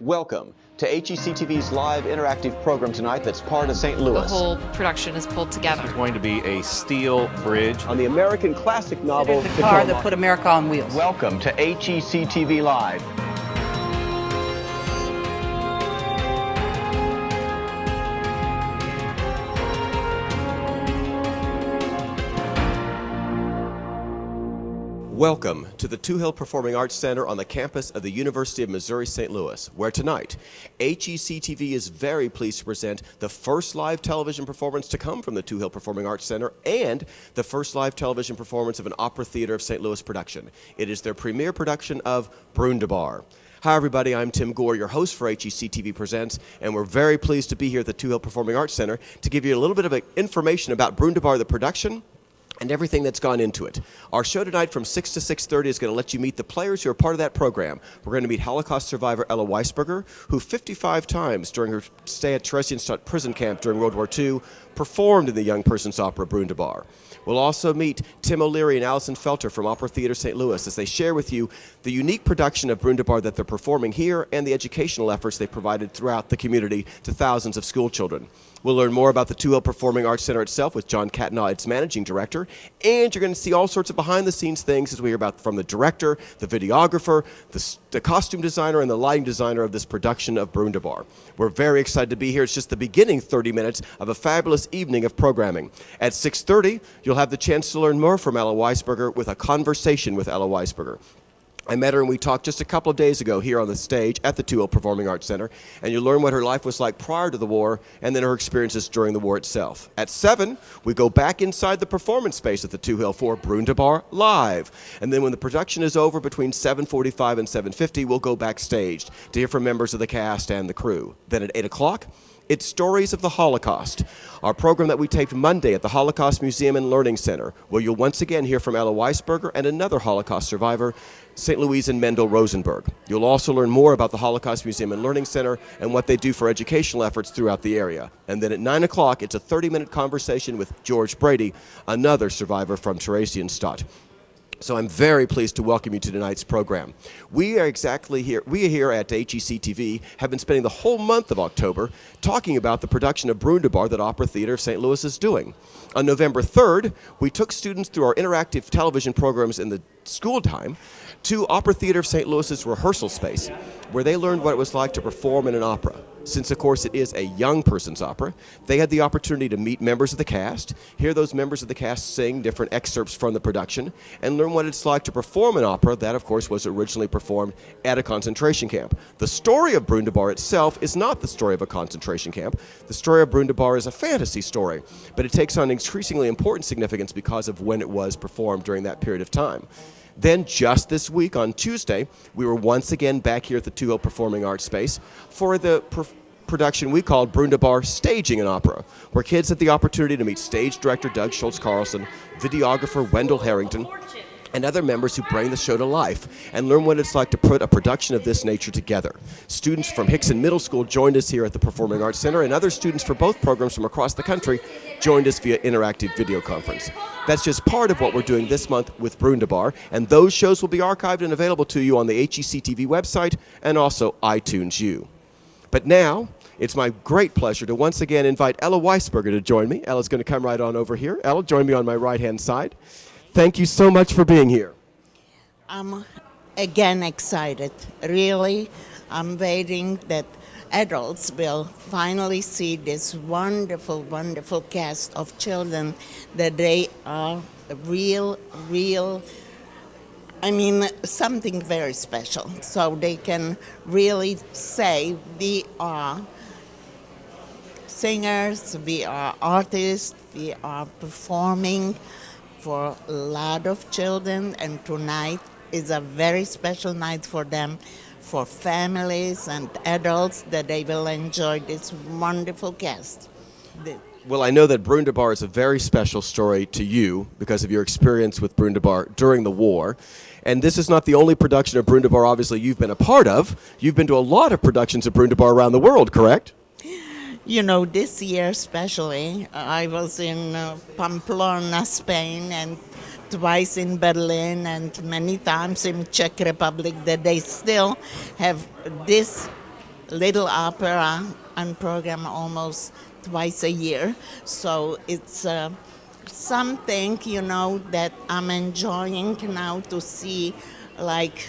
Welcome to HECTV's live interactive program tonight that's part of St. Louis. The whole production is pulled together. It's going to be a steel bridge. On the American classic novel, The car that put America on wheels. Welcome to HECTV Live. Welcome to the Two Hill Performing Arts Center on the campus of the University of Missouri St. Louis, where tonight HECTV is very pleased to present the first live television performance to come from the Two Hill Performing Arts Center and the first live television performance of an Opera Theater of St. Louis production. It is their premiere production of Brundibar. Hi everybody, I'm Tim Gore, your host for HECTV Presents, and we're very pleased to be here at the Two Hill Performing Arts Center to give you a little bit of information about Brundibar, the production, and everything that's gone into it. Our show tonight from 6 to 6:30 is going to let you meet the players who are part of that program. We're going to meet Holocaust survivor Ella Weissberger, who 55 times during her stay at Theresienstadt prison camp during World War II performed in the young person's opera Brundibar. We'll also meet Tim O'Leary and Allison Felter from Opera Theater St. Louis as they share with you the unique production of Brundibar that they're performing here and the educational efforts they provided throughout the community to thousands of school children. We'll learn more about the Two Hill Performing Arts Center itself with John Catnaugh, its managing director, and you're going to see all sorts of behind-the-scenes things as we hear about from the director, the videographer, the costume designer, and the lighting designer of this production of Brundibar. We're very excited to be here. It's just the beginning 30 minutes of a fabulous evening of programming. At 6:30, you'll have the chance to learn more from Ella Weissberger with a conversation with Ella Weissberger. I met her and we talked just a couple of days ago here on the stage at the Two Hill Performing Arts Center, and you'll learn what her life was like prior to the war and then her experiences during the war itself. At 7, we go back inside the performance space at the Two Hill for Brundibar Live. And then when the production is over between 7:45 and 7:50, we'll go backstage to hear from members of the cast and the crew. Then at 8 o'clock, it's Stories of the Holocaust, our program that we taped Monday at the Holocaust Museum and Learning Center, where you'll once again hear from Ella Weissberger and another Holocaust survivor, St. Louis and Mendel Rosenberg. You'll also learn more about the Holocaust Museum and Learning Center and what they do for educational efforts throughout the area. And then at 9 o'clock, it's a 30-minute conversation with George Brady, another survivor from Theresienstadt. So I'm very pleased to welcome you to tonight's program. We are here at HECTV have been spending the whole month of October talking about the production of Brundibar that Opera Theater of St. Louis is doing. On November 3rd, we took students through our interactive television programs in the school time to Opera Theater of St. Louis's rehearsal space, where they learned what it was like to perform in an opera. Since, of course, it is a young person's opera, they had the opportunity to meet members of the cast, hear those members of the cast sing different excerpts from the production, and learn what it's like to perform an opera that, of course, was originally performed at a concentration camp. The story of Brundibar itself is not the story of a concentration camp. The story of Brundibar is a fantasy story, but it takes on increasingly important significance because of when it was performed during that period of time. Then just this week on Tuesday, we were once again back here at the Two Hill Performing Arts Space for the production we called Brundibar Staging an Opera, where kids had the opportunity to meet stage director Doug Scholz-Carlson, videographer Wendell Harrington, and other members who bring the show to life and learn what it's like to put a production of this nature together. Students from Hickson Middle School joined us here at the Performing Arts Center, and other students for both programs from across the country joined us via interactive video conference. That's just part of what we're doing this month with Brundibar, and those shows will be archived and available to you on the HECTV website and also iTunes U. But now, it's my great pleasure to once again invite Ella Weissberger to join me. Ella's going to come right on over here. Ella, join me on my right-hand side. Thank you so much for being here. I'm again excited. Really, I'm waiting that adults will finally see this wonderful, wonderful cast of children, that they are real, something very special. So they can really say we are singers, we are artists, we are performing for a lot of children, and tonight is a very special night for them, for families and adults, that they will enjoy this wonderful cast. Well, I know that Brundibar is a very special story to you because of your experience with Brundibar during the war. And this is not the only production of Brundibar, obviously, you've been a part of. You've been to a lot of productions of Brundibar around the world, correct? You know, this year especially, I was in Pamplona, Spain, and twice in Berlin, and many times in Czech Republic, that they still have this little opera on program almost twice a year. So it's something, that I'm enjoying now to see, like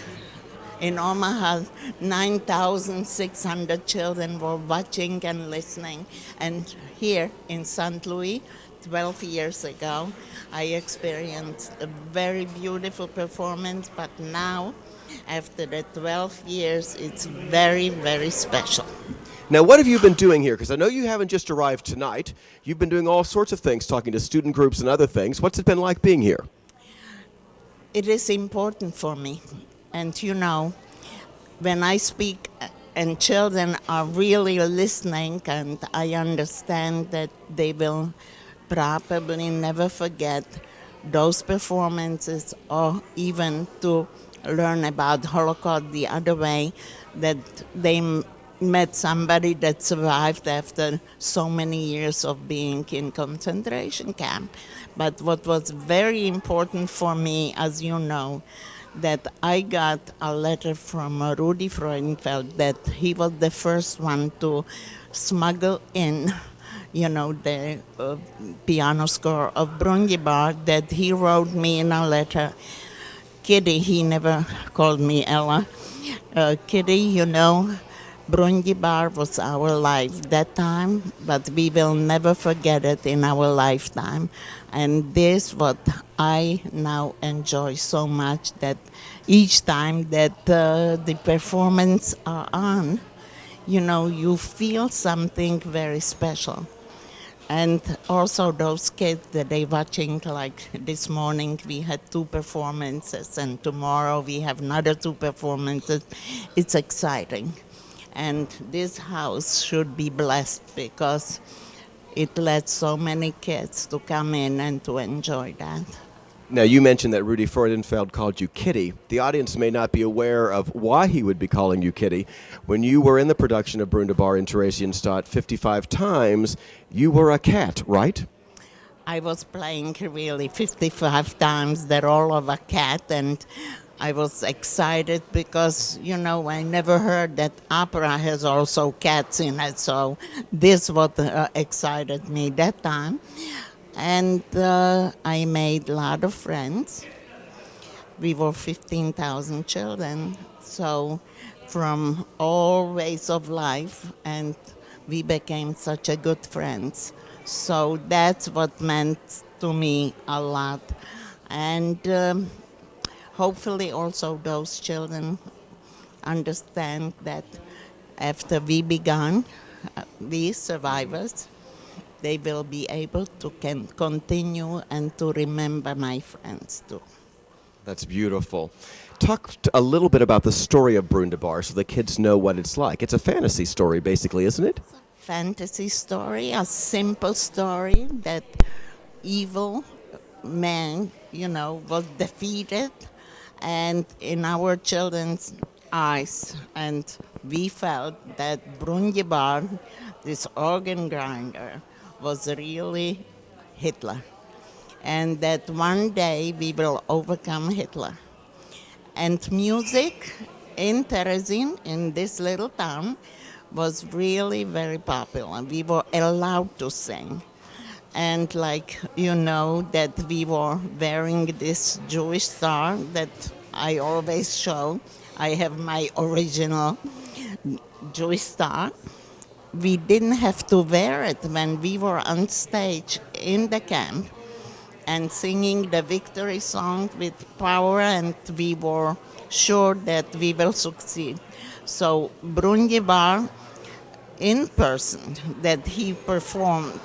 in Omaha, 9,600 children were watching and listening. And here in St. Louis, 12 years ago, I experienced a very beautiful performance, but now, after the 12 years, it's very, very special. Now, what have you been doing here? Because I know you haven't just arrived tonight. You've been doing all sorts of things, talking to student groups and other things. What's it been like being here? It is important for me. And when I speak and children are really listening, and I understand that they will probably never forget those performances, or even to learn about Holocaust the other way, that they met somebody that survived after so many years of being in concentration camp. But what was very important for me, as you know, that I got a letter from Rudy Freudenfeld that he was the first one to smuggle in, the piano score of Brundibar, that he wrote me in a letter. Kitty, he never called me Ella. Kitty, Brundibar was our life that time, but we will never forget it in our lifetime. And this what I now enjoy so much, that each time that the performance are on, you feel something very special. And also those kids that they watching, like this morning we had 2 performances, and tomorrow we have another 2 performances. It's exciting. And this house should be blessed because it lets so many kids to come in and to enjoy that. Now, you mentioned that Rudy Freudenfeld called you Kitty. The audience may not be aware of why he would be calling you Kitty. When you were in the production of Brundibar in Theresienstadt 55 times, you were a cat, right? I was playing really 55 times the role of a cat, and I was excited because, I never heard that opera has also cats in it, so this what excited me that time. And I made a lot of friends. We were 15,000 children, so from all ways of life, and we became such a good friends. So that's what meant to me a lot. And hopefully also those children understand that after we began, we survivors, they will be able to continue and to remember my friends too. That's beautiful. Talk a little bit about the story of Brundibar so the kids know what it's like. It's a fantasy story, basically, isn't it? Fantasy story, a simple story that evil man, was defeated, and in our children's eyes, and we felt that Brundibar, this organ grinder, was really Hitler, and that one day we will overcome Hitler. And music in Terezin, in this little town, was really very popular. We were allowed to sing. And that we were wearing this Jewish star that I always show. I have my original Jewish star. We didn't have to wear it when we were on stage in the camp and singing the victory song with power, and we were sure that we will succeed. So Brundibar, in person, that he performed,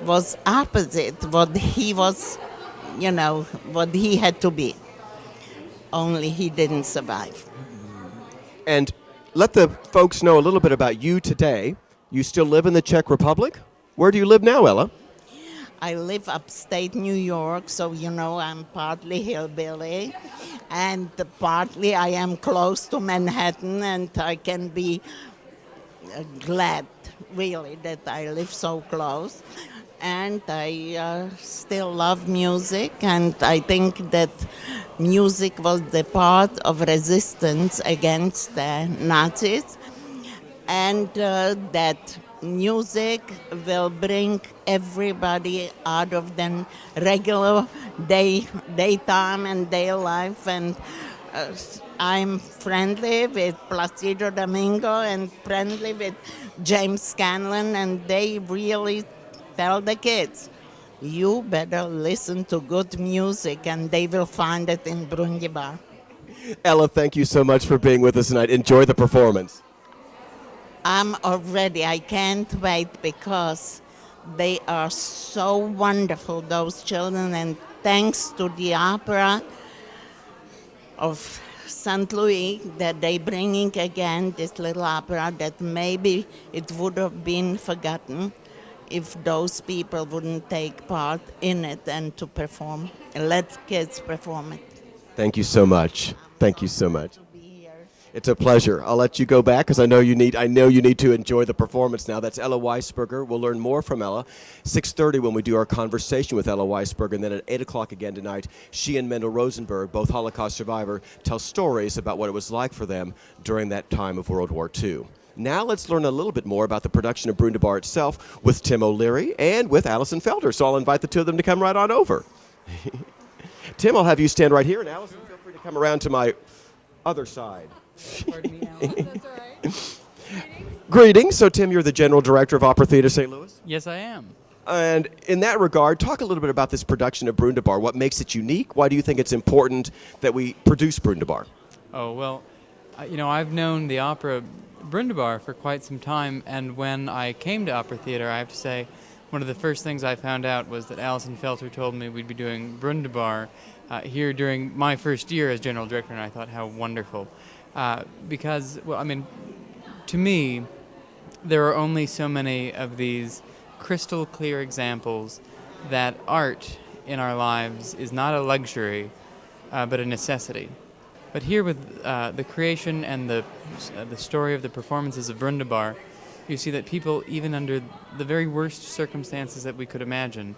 was opposite what he was, what he had to be. Only he didn't survive. And let the folks know a little bit about you today. You still live in the Czech Republic? Where do you live now, Ella? I live upstate New York, so I'm partly hillbilly, and partly I am close to Manhattan, and I can be glad, really, that I live so close. And I still love music, and I think that music was the part of resistance against the Nazis. and that music will bring everybody out of the regular daytime and day life. And I'm friendly with Placido Domingo and friendly with James Scanlon, and they really tell the kids, you better listen to good music, and they will find it in Brundibar. Ella, thank you so much for being with us tonight. Enjoy the performance. I can't wait, because they are so wonderful, those children, and thanks to the opera of St. Louis that they bringing again this little opera that maybe it would have been forgotten if those people wouldn't take part in it and to perform, and let kids perform it. Thank you so much. Thank you so much. It's a pleasure. I'll let you go back because I know you need to enjoy the performance now. That's Ella Weissberger. We'll learn more from Ella 6:30 when we do our conversation with Ella Weissberger, and then at 8 o'clock again tonight, she and Mendel Rosenberg, both Holocaust survivor, tell stories about what it was like for them during that time of World War II. Now let's learn a little bit more about the production of Brundibar itself with Tim O'Leary and with Allison Felder. So I'll invite the two of them to come right on over. Tim, I'll have you stand right here, and Allison, feel free to come around to my other side. Pardon me, Alan. That's all right. Greetings. So, Tim, you're the General Director of Opera Theater St. Louis? Yes, I am. And in that regard, talk a little bit about this production of Brundibar. What makes it unique? Why do you think it's important that we produce Brundibar? Oh, well, I've known the opera Brundibar for quite some time, and when I came to Opera Theater, I have to say, one of the first things I found out was that Alison Felter told me we'd be doing Brundibar here during my first year as General Director, and I thought, how wonderful. Because, to me, there are only so many of these crystal clear examples that art in our lives is not a luxury, but a necessity. But here with the creation and the story of the performances of Brundibar, you see that people, even under the very worst circumstances that we could imagine,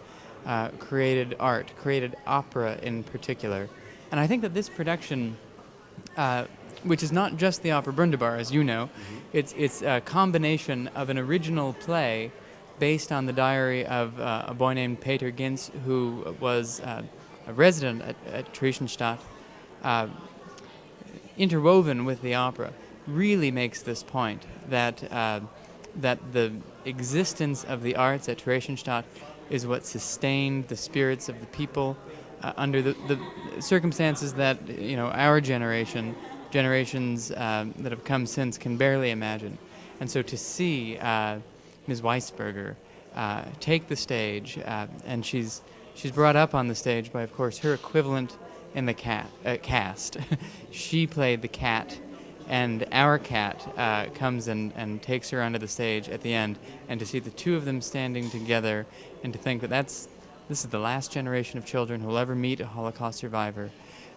created art, created opera in particular. And I think that this production, which is not just the opera Brundibar, as you know, it's a combination of an original play based on the diary of a boy named Peter Ginz, who was a resident at Theresienstadt, interwoven with the opera, really makes this point that that the existence of the arts at Theresienstadt is what sustained the spirits of the people under the circumstances that our generations that have come since can barely imagine. And so to see Ms. Weissberger take the stage, and she's brought up on the stage by, of course, her equivalent in the cast. She played the cat, and our cat comes and takes her onto the stage at the end, and to see the two of them standing together, and to think that this is the last generation of children who will ever meet a Holocaust survivor.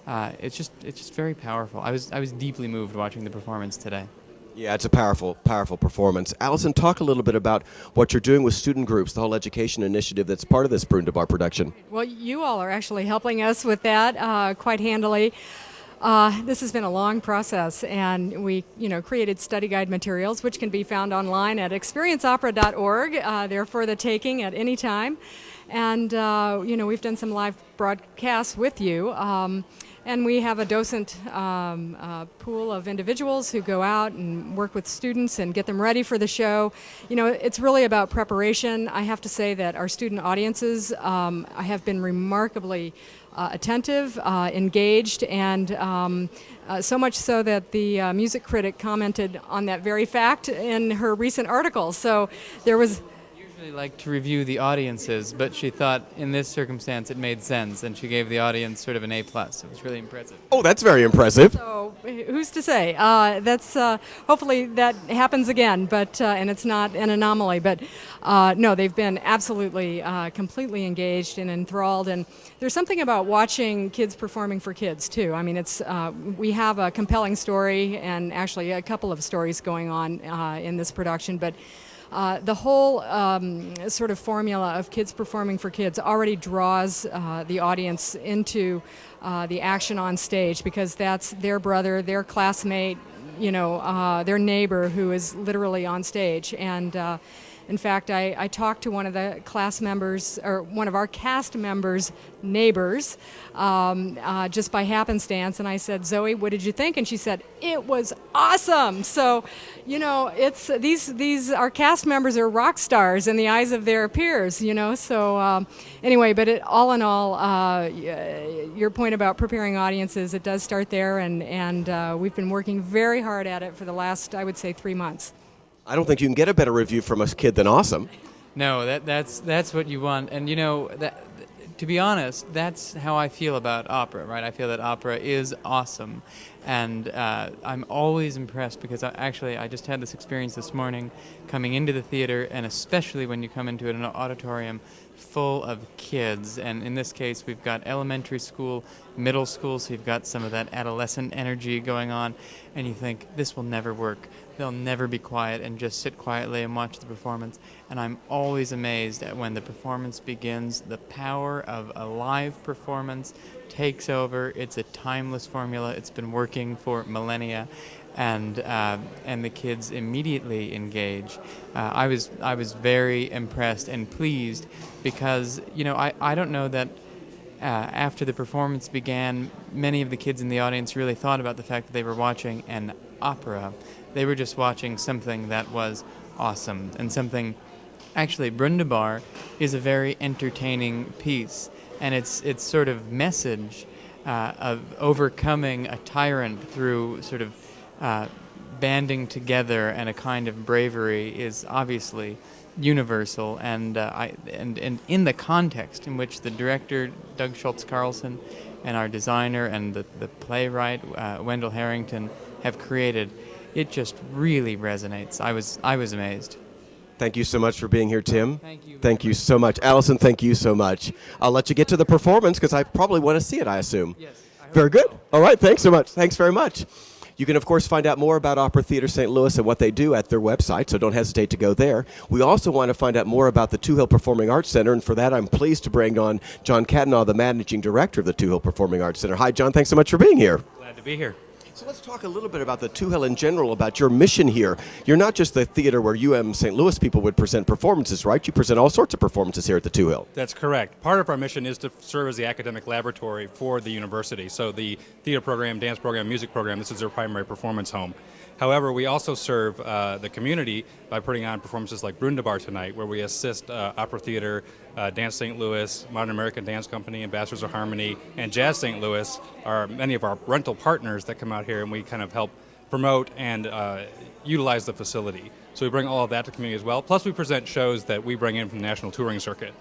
It's just very powerful. I was deeply moved watching the performance today. Yeah, it's a powerful performance. Allison, talk a little bit about what you're doing with student groups, the whole education initiative that's part of this Brundibar production. Well, you all are actually helping us with that quite handily. This has been a long process, and we, created study guide materials, which can be found online at experienceopera.org. They're for the taking at any time. And, we've done some live broadcasts with you. And we have a docent pool of individuals who go out and work with students and get them ready for the show. It's really about preparation. I have to say that our student audiences have been remarkably attentive, engaged, and so much so that the music critic commented on that very fact in her recent article. So there was... I like to review the audiences, but she thought in this circumstance it made sense, and she gave the audience sort of an A+. It was really impressive. Oh, that's very impressive. So who's to say? That's hopefully that happens again, but and it's not an anomaly. But no, they've been absolutely completely engaged and enthralled, and there's something about watching kids performing for kids too. I mean, it's we have a compelling story, and actually a couple of stories going on in this production, but. The whole sort of formula of kids performing for kids already draws the audience into the action on stage, because that's their brother, their classmate, their neighbor who is literally on stage. And in fact, I talked to one of the class members, or one of our cast members' neighbors, just by happenstance, and I said, "Zoe, what did you think?" And she said, "It was awesome." So, it's these our cast members are rock stars in the eyes of their peers. So anyway, but all in all, your point about preparing audiences, it does start there, and we've been working very hard at it for the last, I would say, 3 months. I don't think you can get a better review from a kid than awesome. No, that's what you want, and to be honest, that's how I feel about opera, right? I feel that opera is awesome, and I'm always impressed because I just had this experience this morning coming into the theater, and especially when you come into an auditorium full of kids, and in this case we've got elementary school, middle school, so you've got some of that adolescent energy going on, and you think, this will never work. They'll never be quiet and just sit quietly and watch the performance. And I'm always amazed at when the performance begins, the power of a live performance takes over. It's a timeless formula. It's been working for millennia, and the kids immediately engage. I was very impressed and pleased because I don't know that after the performance began, many of the kids in the audience really thought about the fact that they were watching an opera. They were just watching something that was awesome, and something. Actually, Brundibar is a very entertaining piece, and its sort of message of overcoming a tyrant through sort of banding together and a kind of bravery is obviously universal, and in the context in which the director Doug Scholz-Carlson and our designer and the playwright Wendell Harrington have created, it just really resonates. I was amazed. Thank you so much for being here, Tim. Thank you. Thank you so much. Allison, thank you so much. I'll let you get to the performance because I probably want to see it, I assume. Yes. I hope Very good. so. All right, thanks so much. Thanks very much. You can, of course, find out more about Opera Theater St. Louis and what they do at their website, so don't hesitate to go there. We also want to find out more about the Two Hill Performing Arts Center, and for that I'm pleased to bring on John Catanaugh, the Managing Director of the Two Hill Performing Arts Center. Hi, John. Thanks so much for being here. Glad to be here. So let's talk a little bit about the Two Hill in general, about your mission here. You're not just the theater where UM St. Louis people would present performances, right? You present all sorts of performances here at the Two Hill. That's correct. Part of our mission is to serve as the academic laboratory for the university. So the theater program, dance program, music program, this is their primary performance home. However, we also serve the community by putting on performances like Brundibar tonight, where we assist Opera Theater, Dance St. Louis, Modern American Dance Company, Ambassadors of Harmony, and Jazz St. Louis are many of our rental partners that come out here, and we kind of help promote and utilize the facility. So we bring all of that to the community as well. Plus we present shows that we bring in from the national touring circuit.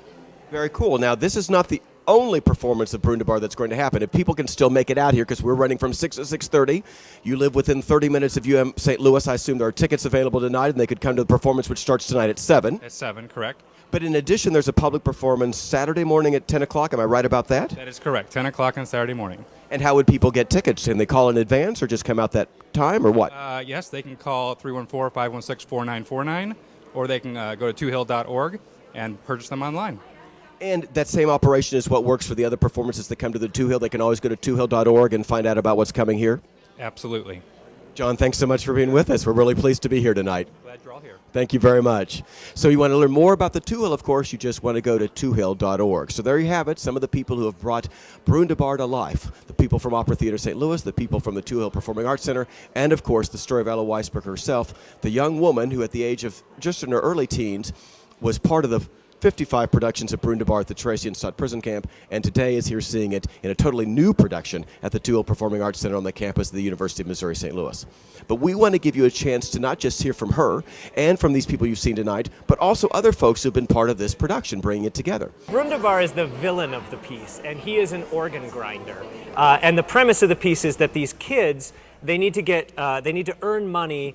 Very cool. Now, this is not the only performance of Brundibar that's going to happen. If people can still make it out here, because we're running from 6 to 6:30, you live within 30 minutes of UM St. Louis. I assume there are tickets available tonight, and they could come to the performance, which starts tonight at 7. At 7, correct. But in addition, there's a public performance Saturday morning at 10 o'clock. Am I right about that? That is correct. 10 o'clock on Saturday morning. And how would people get tickets? Can they call in advance or just come out that time, or what? Yes, they can call 314-516-4949, or they can go to twohill.org and purchase them online. And that same operation is what works for the other performances that come to the Two Hill. They can always go to twohill.org and find out about what's coming here. Absolutely. John, thanks so much for being with us. We're really pleased to be here tonight. Glad you're all here. Thank you very much. So you want to learn more about the Two Hill, of course, you just want to go to twohill.org. So there you have it, some of the people who have brought Brundibar to life. The people from Opera Theater St. Louis, the people from the Two Hill Performing Arts Center, and of course the story of Ella Weissberger herself, the young woman who at the age of just in her early teens was part of the 55 productions of Brundibar at the Tracy and Stott Prison Camp, and today is here seeing it in a totally new production at the Two Hill Performing Arts Center on the campus of the University of Missouri St. Louis. But we want to give you a chance to not just hear from her and from these people you've seen tonight, but also other folks who've been part of this production, bringing it together. Brundibar is the villain of the piece, and he is an organ grinder. And the premise of the piece is that these kids, they need to earn money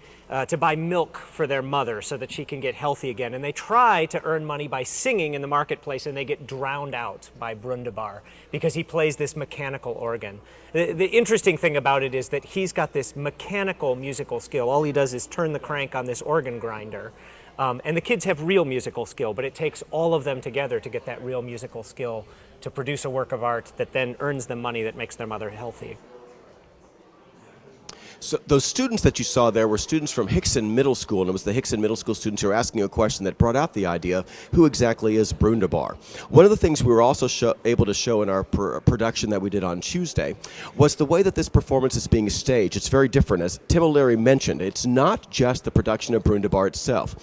to buy milk for their mother so that she can get healthy again. And they try to earn money by singing in the marketplace, and they get drowned out by Brundibar because he plays this mechanical organ. The interesting thing about it is that he's got this mechanical musical skill. All he does is turn the crank on this organ grinder. And the kids have real musical skill, but it takes all of them together to get that real musical skill to produce a work of art that then earns them money that makes their mother healthy. So those students that you saw there were students from Hickson Middle School, and it was the Hickson Middle School students who were asking a question that brought out the idea of who exactly is Brundibar. One of the things we were also able to show in our production that we did on Tuesday was the way that this performance is being staged. It's very different. As Tim O'Leary mentioned, it's not just the production of Brundibar itself.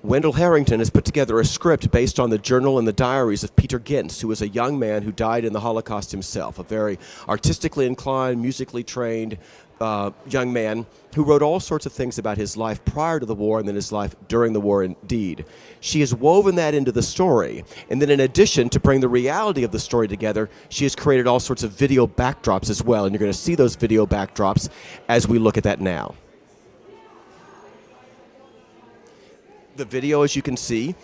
Wendell Harrington has put together a script based on the journal and the diaries of Peter Gintz, who was a young man who died in the Holocaust himself, a very artistically inclined, musically trained young man who wrote all sorts of things about his life prior to the war and then his life during the war indeed. She has woven that into the story, and then in addition to bring the reality of the story together, she has created all sorts of video backdrops as well, and you're going to see those video backdrops as we look at that now. The video, as you can see,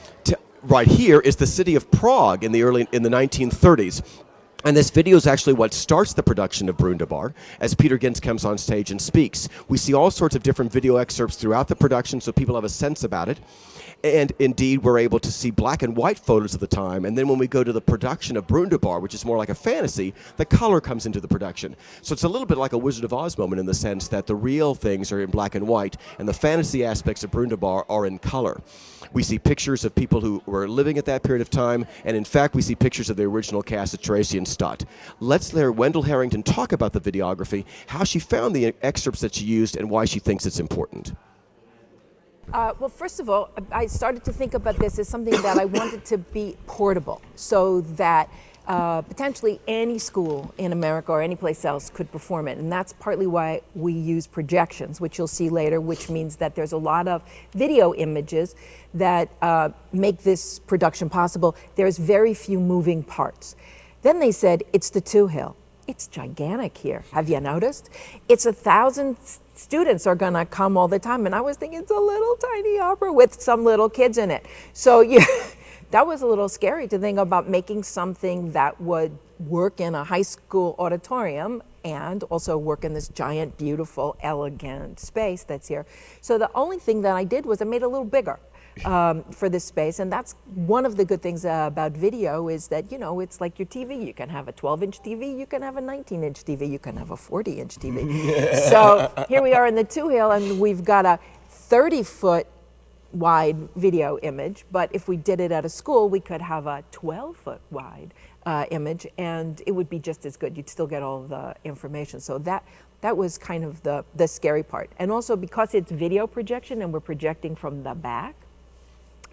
right here is the city of Prague in the 1930s. And this video is actually what starts the production of Brundibar as Peter Gintz comes on stage and speaks. We see all sorts of different video excerpts throughout the production so people have a sense about it. And indeed, we're able to see black and white photos of the time. And then when we go to the production of Brundibar, which is more like a fantasy, the color comes into the production. So it's a little bit like a Wizard of Oz moment in the sense that the real things are in black and white, and the fantasy aspects of Brundibar are in color. We see pictures of people who were living at that period of time, and in fact, we see pictures of the original cast at Theresienstadt. Let's let Wendell Harrington talk about the videography, how she found the excerpts that she used, and why she thinks it's important. Well, first of all, I started to think about this as something that I wanted to be portable, so that potentially any school in America or any place else could perform it. And that's partly why we use projections, which you'll see later, which means that there's a lot of video images that make this production possible. There's very few moving parts. Then they said, it's the Two Hill. It's gigantic here. Have you noticed? It's 1,000 students are going to come all the time. And I was thinking it's a little tiny opera with some little kids in it. So yeah, that was a little scary to think about making something that would work in a high school auditorium and also work in this giant, beautiful, elegant space that's here. So the only thing that I did was I made it a little bigger. For this space, and that's one of the good things about video is that, you know, it's like your TV. You can have a 12-inch TV, you can have a 19-inch TV, you can have a 40-inch TV. So here we are in the Two Hill, and we've got a 30-foot wide video image, but if we did it at a school, we could have a 12-foot wide image, and it would be just as good. You'd still get all the information. So that was kind of the scary part. And also because it's video projection and we're projecting from the back,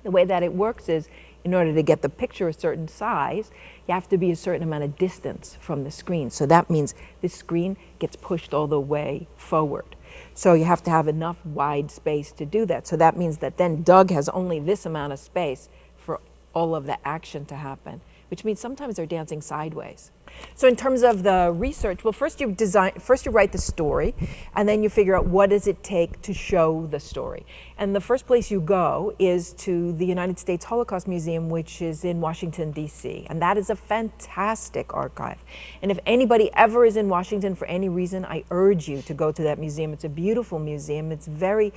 the way that it works is, in order to get the picture a certain size, you have to be a certain amount of distance from the screen. So that means the screen gets pushed all the way forward. So you have to have enough wide space to do that. So that means that then Doug has only this amount of space for all of the action to happen, which means sometimes they're dancing sideways. So in terms of the research, well, first you write the story, and then you figure out what does it take to show the story. And the first place you go is to the United States Holocaust Museum, which is in Washington, D.C. And that is a fantastic archive. And if anybody ever is in Washington for any reason, I urge you to go to that museum. It's a beautiful museum. It's very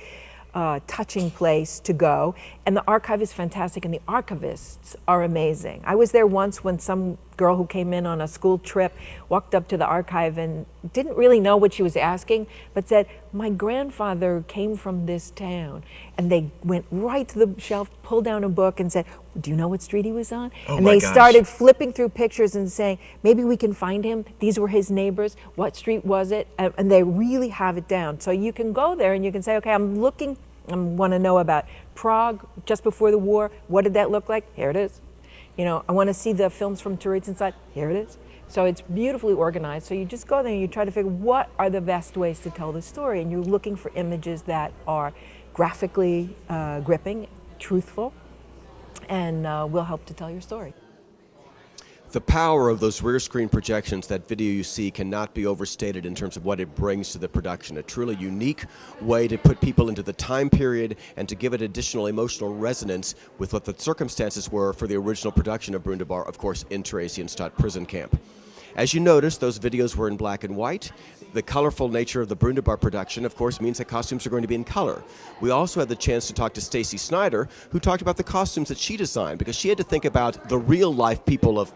touching place to go, and the archive is fantastic, and the archivists are amazing. I was there once when some girl who came in on a school trip walked up to the archive and didn't really know what she was asking, but said, my grandfather came from this town. And they went right to the shelf, pulled down a book and said, do you know what street he was on? Oh, and they started flipping through pictures and saying, maybe we can find him. These were his neighbors. What street was it? And they really have it down. So you can go there and you can say, okay, I want to know about Prague just before the war. What did that look like? Here it is. You know, I want to see the films from Theresienstadt. Here it is. So it's beautifully organized. So you just go there and you try to figure what are the best ways to tell the story. And you're looking for images that are graphically gripping, truthful, and will help to tell your story. The power of those rear screen projections, that video you see, cannot be overstated in terms of what it brings to the production. A truly unique way to put people into the time period and to give it additional emotional resonance with what the circumstances were for the original production of Brundibar, of course, in Theresienstadt prison camp. As you notice, those videos were in black and white. The colorful nature of the Brundibar production, of course, means that costumes are going to be in color. We also had the chance to talk to Stacy Snyder, who talked about the costumes that she designed, because she had to think about the real-life people of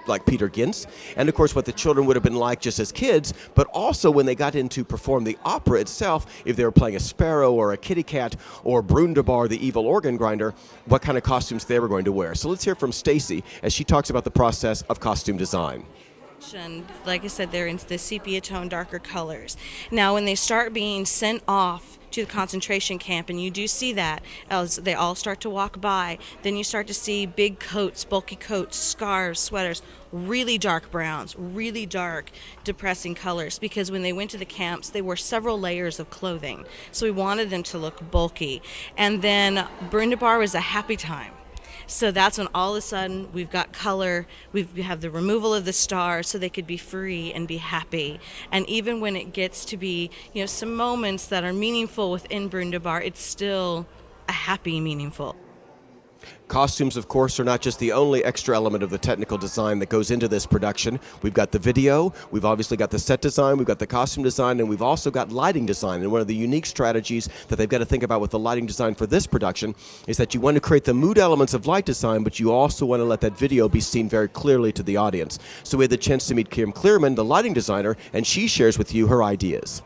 like Peter Ginz, and of course what the children would have been like just as kids, but also when they got in to perform the opera itself, if they were playing a sparrow or a kitty cat or Brundibar, the evil organ grinder, what kind of costumes they were going to wear. So let's hear from Stacy as she talks about the process of costume design. Like I said, they're in the sepia tone, darker colors. Now, when they start being sent off to the concentration camp, and you do see that as they all start to walk by, then you start to see big coats, bulky coats, scarves, sweaters, really dark browns, really dark, depressing colors, because when they went to the camps, they wore several layers of clothing. So we wanted them to look bulky. And then Brundibar was a happy time. So that's when all of a sudden we've got color, we have the removal of the stars so they could be free and be happy. And even when it gets to be, some moments that are meaningful within Brundibar, it's still a happy, meaningful. Costumes, of course, are not just the only extra element of the technical design that goes into this production. We've got the video, we've obviously got the set design, we've got the costume design, and we've also got lighting design. And one of the unique strategies that they've got to think about with the lighting design for this production is that you want to create the mood elements of light design, but you also want to let that video be seen very clearly to the audience. So we had the chance to meet Kim Clearman, the lighting designer, and she shares with you her ideas.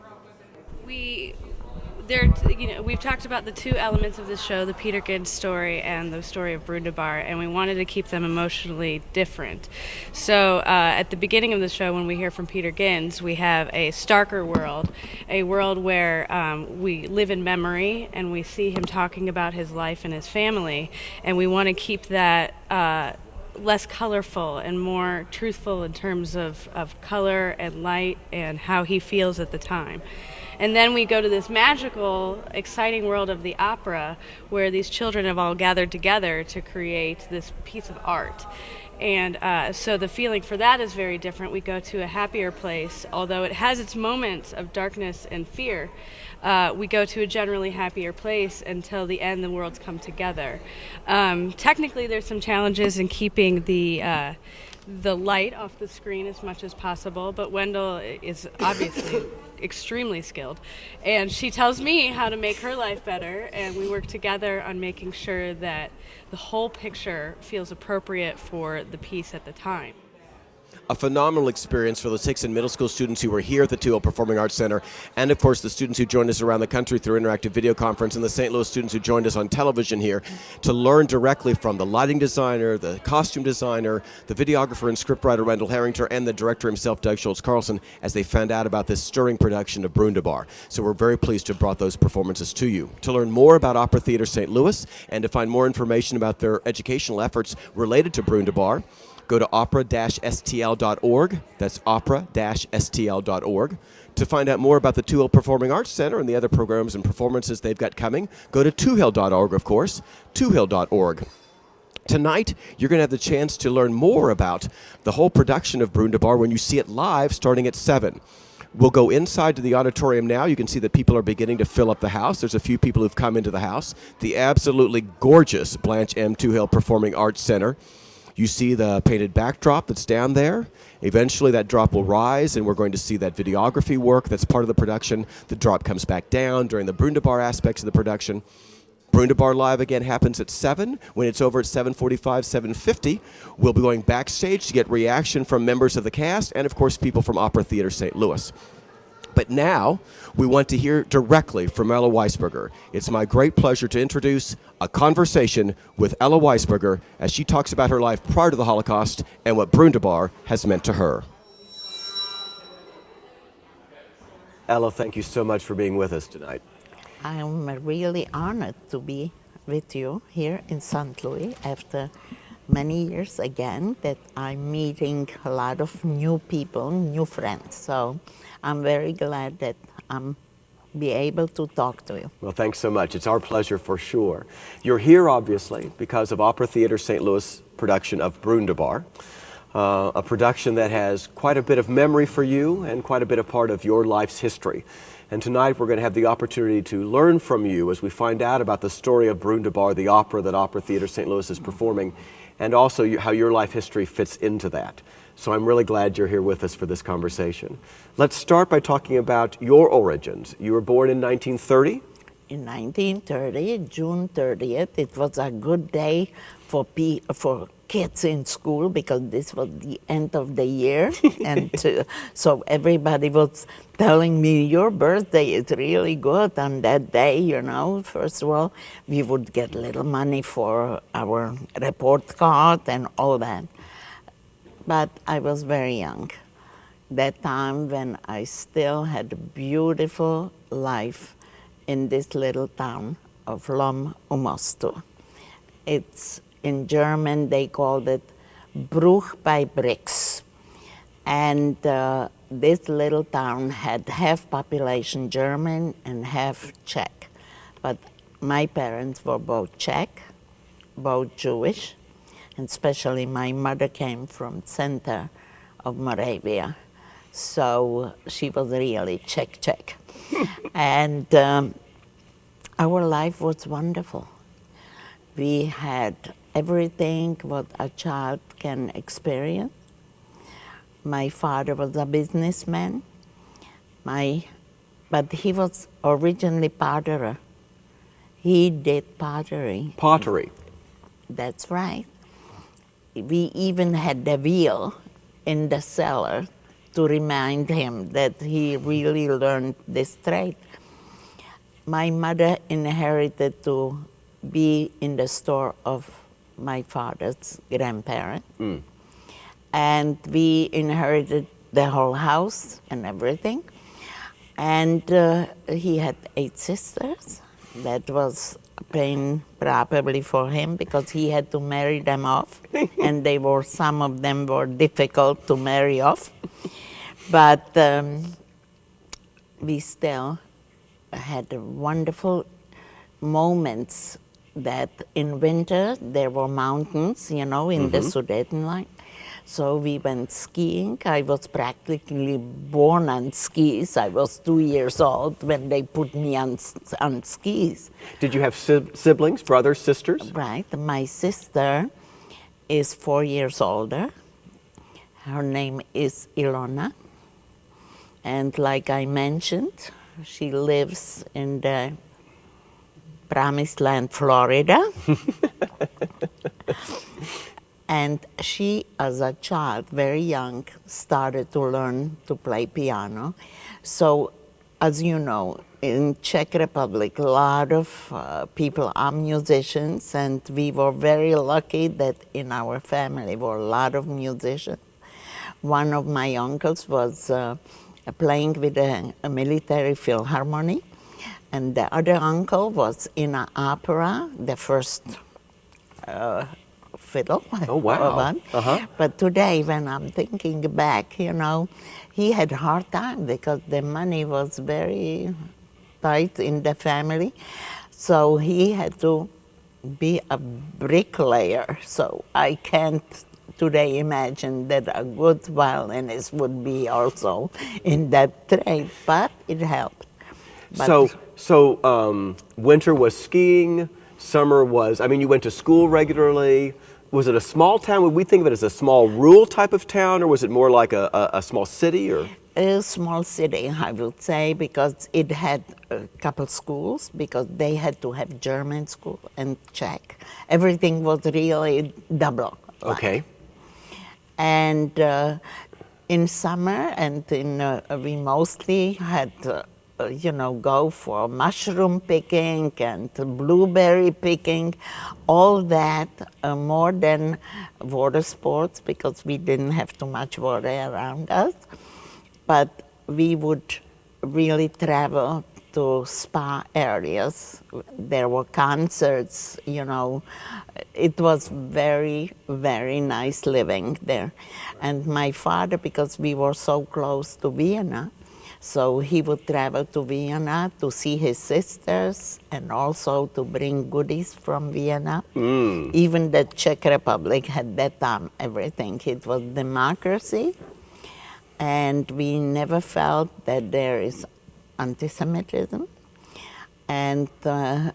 We've talked about the two elements of the show, the Peter Ginz story and the story of Brundibar, and we wanted to keep them emotionally different. So at the beginning of the show, when we hear from Peter Ginz, we have a starker world, a world where we live in memory and we see him talking about his life and his family, and we want to keep that less colorful and more truthful in terms of color and light and how he feels at the time. And then we go to this magical, exciting world of the opera where these children have all gathered together to create this piece of art. And so the feeling for that is very different. We go to a happier place, although it has its moments of darkness and fear. We go to a generally happier place until the end, the worlds come together. Technically, there's some challenges in keeping the light off the screen as much as possible, but Wendell is obviously extremely skilled, and she tells me how to make her life better, and we work together on making sure that the whole picture feels appropriate for the piece at the time. A phenomenal experience for the 6th and middle school students who were here at the 2 Hill Performing Arts Center, and of course the students who joined us around the country through interactive video conference, and the St. Louis students who joined us on television here to learn directly from the lighting designer, the costume designer, the videographer and scriptwriter Wendell Harrington, and the director himself, Doug Scholz-Carlson, as they found out about this stirring production of Brundibar. So we're very pleased to have brought those performances to you. To learn more about Opera Theater St. Louis and to find more information about their educational efforts related to Brundibar, go to opera-stl.org. That's opera-stl.org. To find out more about the 2 Hill Performing Arts Center and the other programs and performances they've got coming, go to 2hill.org, of course, 2hill.org. Tonight, you're going to have the chance to learn more about the whole production of Brundibar when you see it live starting at 7. We'll go inside to the auditorium now. You can see that people are beginning to fill up the house. There's a few people who've come into the house. The absolutely gorgeous Blanche M. 2 Hill Performing Arts Center. You see the painted backdrop that's down there. Eventually that drop will rise and we're going to see that videography work that's part of the production. The drop comes back down during the Brundibar aspects of the production. Brundibar Live again happens at 7. When it's over at 7:45, 7:50, we'll be going backstage to get reaction from members of the cast and of course people from Opera Theater St. Louis. But now, we want to hear directly from Ella Weissberger. It's my great pleasure to introduce a conversation with Ella Weissberger as she talks about her life prior to the Holocaust and what Brundibar has meant to her. Ella, thank you so much for being with us tonight. I'm really honored to be with you here in St. Louis after many years again that I'm meeting a lot of new people, new friends. So I'm very glad that I'm be able to talk to you. Well, thanks so much. It's our pleasure for sure. You're here, obviously, because of Opera Theater St. Louis' production of Brundibar, a production that has quite a bit of memory for you and quite a bit of part of your life's history. And tonight we're going to have the opportunity to learn from you as we find out about the story of Brundibar, the opera that Opera Theater St. Louis is performing, and also how your life history fits into that. So I'm really glad you're here with us for this conversation. Let's start by talking about your origins. You were born in 1930? In 1930, June 30th, it was a good day for kids in school because this was the end of the year. And so everybody was telling me, your birthday is really good on that day, you know. First of all, we would get little money for our report card and all that. But I was very young. That time when I still had a beautiful life in this little town of Lom Umostu. It's in German, they called it Bruch bei Brix. And this little town had half population German and half Czech. But my parents were both Czech, both Jewish, and especially my mother came from center of Moravia. So she was really Czech. And our life was wonderful. We had everything what a child can experience. My father was a businessman, but he was originally potterer. He did pottery. Pottery. That's right. We even had the wheel in the cellar to remind him that he really learned this trade. My mother inherited to be in the store of my father's grandparent. And we inherited the whole house and everything. And he had 8 sisters. That was a pain probably for him because he had to marry them off. And some of them were difficult to marry off. But we still had wonderful moments that in winter there were mountains, you know, in the Sudetenland. So we went skiing. I was practically born on skis. I was 2 years old when they put me on skis. Did you have siblings, brothers, sisters? Right. My sister is 4 years older. Her name is Ilona. And like I mentioned, she lives in the Promised Land, Florida. And she, as a child, very young, started to learn to play piano. So, as you know, in Czech Republic, a lot of people are musicians, and we were very lucky that in our family were a lot of musicians. One of my uncles was playing with a military philharmonic, and the other uncle was in an opera, the first fiddle. Oh, wow. But today, when I'm thinking back, you know, he had a hard time because the money was very tight in the family. So he had to be a bricklayer. So I can't today imagine that a good violinist would be also in that trade, but it helped. But So winter was skiing, summer was, I mean, you went to school regularly. Was it a small town? Would we think of it as a small rural type of town, or was it more like a small city? Or a small city, I would say, because it had a couple schools, because they had to have German school and Czech. Everything was really double. Okay. And in summer, and we mostly had go for mushroom picking and blueberry picking, all that, more than water sports, because we didn't have too much water around us. But we would really travel to spa areas. There were concerts, you know. It was very, very nice living there. And my father, because we were so close to Vienna, so he would travel to Vienna to see his sisters and also to bring goodies from Vienna. Even the Czech Republic had that time everything. It was democracy, and we never felt that there is anti-Semitism. And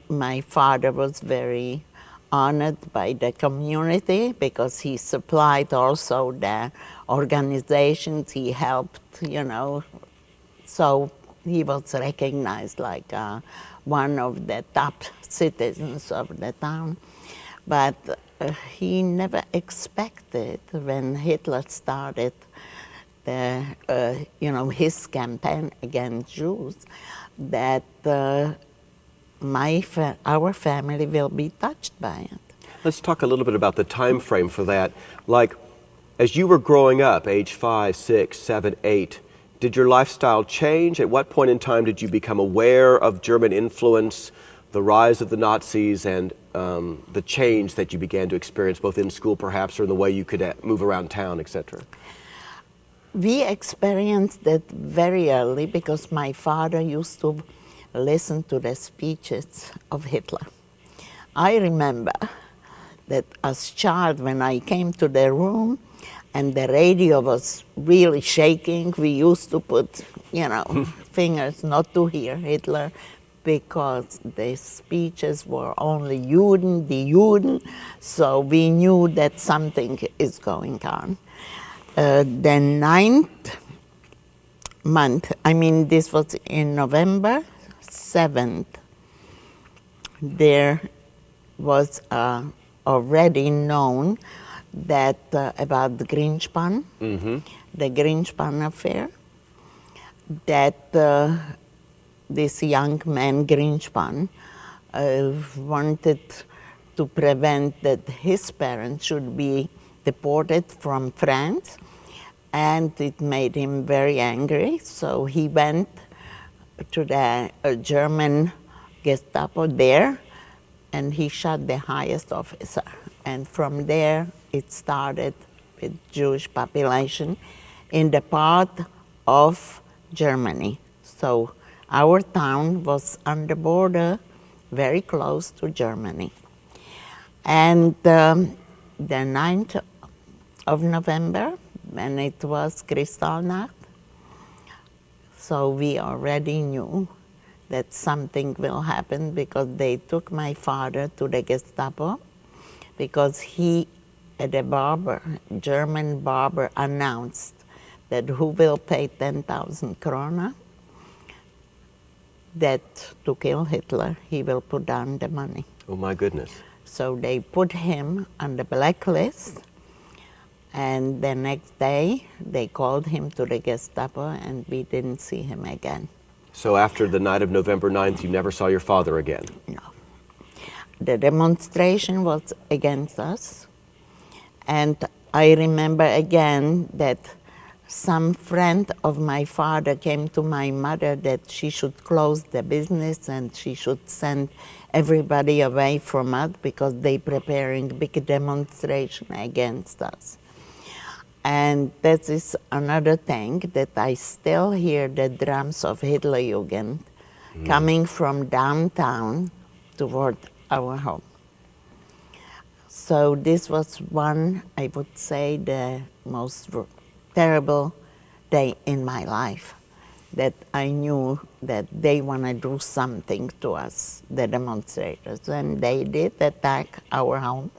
my father was very honored by the community because he supplied also the organizations, he helped, you know. So he was recognized like one of the top citizens of the town. But he never expected when Hitler started his campaign against Jews that our family will be touched by it. Let's talk a little bit about the time frame for that. Like, as you were growing up, age 5, 6, 7, 8, did your lifestyle change? At what point in time did you become aware of German influence, the rise of the Nazis, and the change that you began to experience both in school perhaps or in the way you could move around town, etc.? We experienced it very early because my father used to listen to the speeches of Hitler. I remember that as a child, when I came to the room and the radio was really shaking, we used to put, fingers not to hear Hitler because the speeches were only Juden, die Juden, so we knew that something is going on. The 9th month, this was in November 7th, there was already known that about the Greenspan, the Greenspan affair, that this young man, Greenspan, wanted to prevent that his parents should be deported from France, and it made him very angry, so he went to the German Gestapo there, and he shot the highest officer. And from there, it started with Jewish population in the part of Germany. So our town was on the border, very close to Germany. And the 9th of November, when it was Kristallnacht, so we already knew that something will happen because they took my father to the Gestapo because he, the barber, German barber, announced that who will pay 10,000 krona, that to kill Hitler, he will put down the money. Oh my goodness. So they put him on the blacklist, and the next day they called him to the Gestapo and we didn't see him again. So after the night of November 9th, you never saw your father again? No. The demonstration was against us, and I remember again that some friend of my father came to my mother that she should close the business and she should send everybody away from us because they preparing big demonstration against us. And that is another thing that I still hear the drums of Hitlerjugend coming from downtown toward our home. So this was one, I would say, the most terrible day in my life, that I knew that they want to do something to us, the demonstrators. And they did attack our home.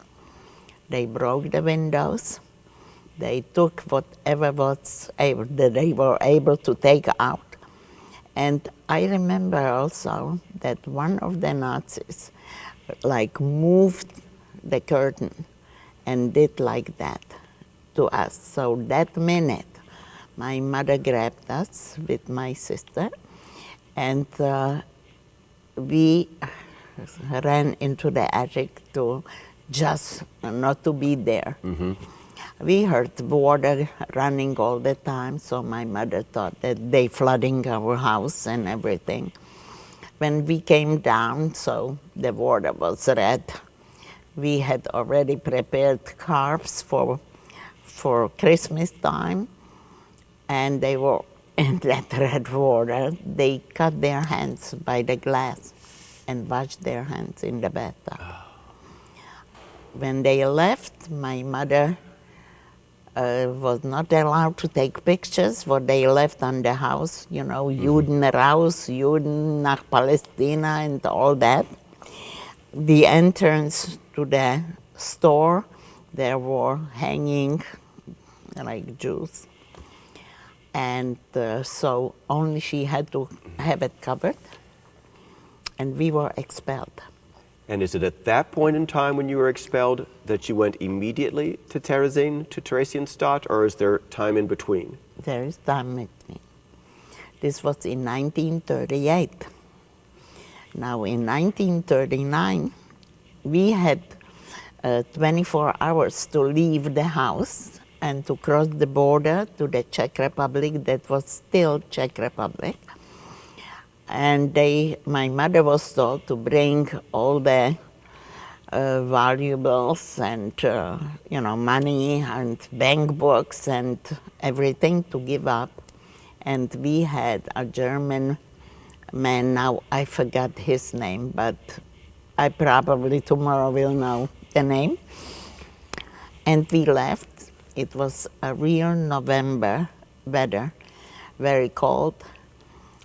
They broke the windows. They took whatever was able, that they were able to take out. And I remember also that one of the Nazis moved the curtain and did like that to us. So that minute, my mother grabbed us with my sister, and we ran into the attic to just not to be there. We heard water running all the time, so my mother thought that they flooding our house and everything. When we came down, so the water was red. We had already prepared carbs for Christmas time, and they were in that red water. They cut their hands by the glass and washed their hands in the bathtub. When they left, my mother was not allowed to take pictures what they left on the house, Juden raus, Juden nach Palästina and all that. The entrance to the store, there were hanging like Jews. And so only she had to have it covered, and we were expelled. And is it at that point in time when you were expelled that you went immediately to Theresienstadt, or is there time in between? There is time between. This was in 1938. Now in 1939, we had 24 hours to leave the house and to cross the border to the Czech Republic, that was still Czech Republic. And my mother was told to bring all the valuables and money and bank books and everything to give up. And we had a German man, now I forgot his name, but I probably tomorrow will know the name. And we left. It was a real November weather, very cold,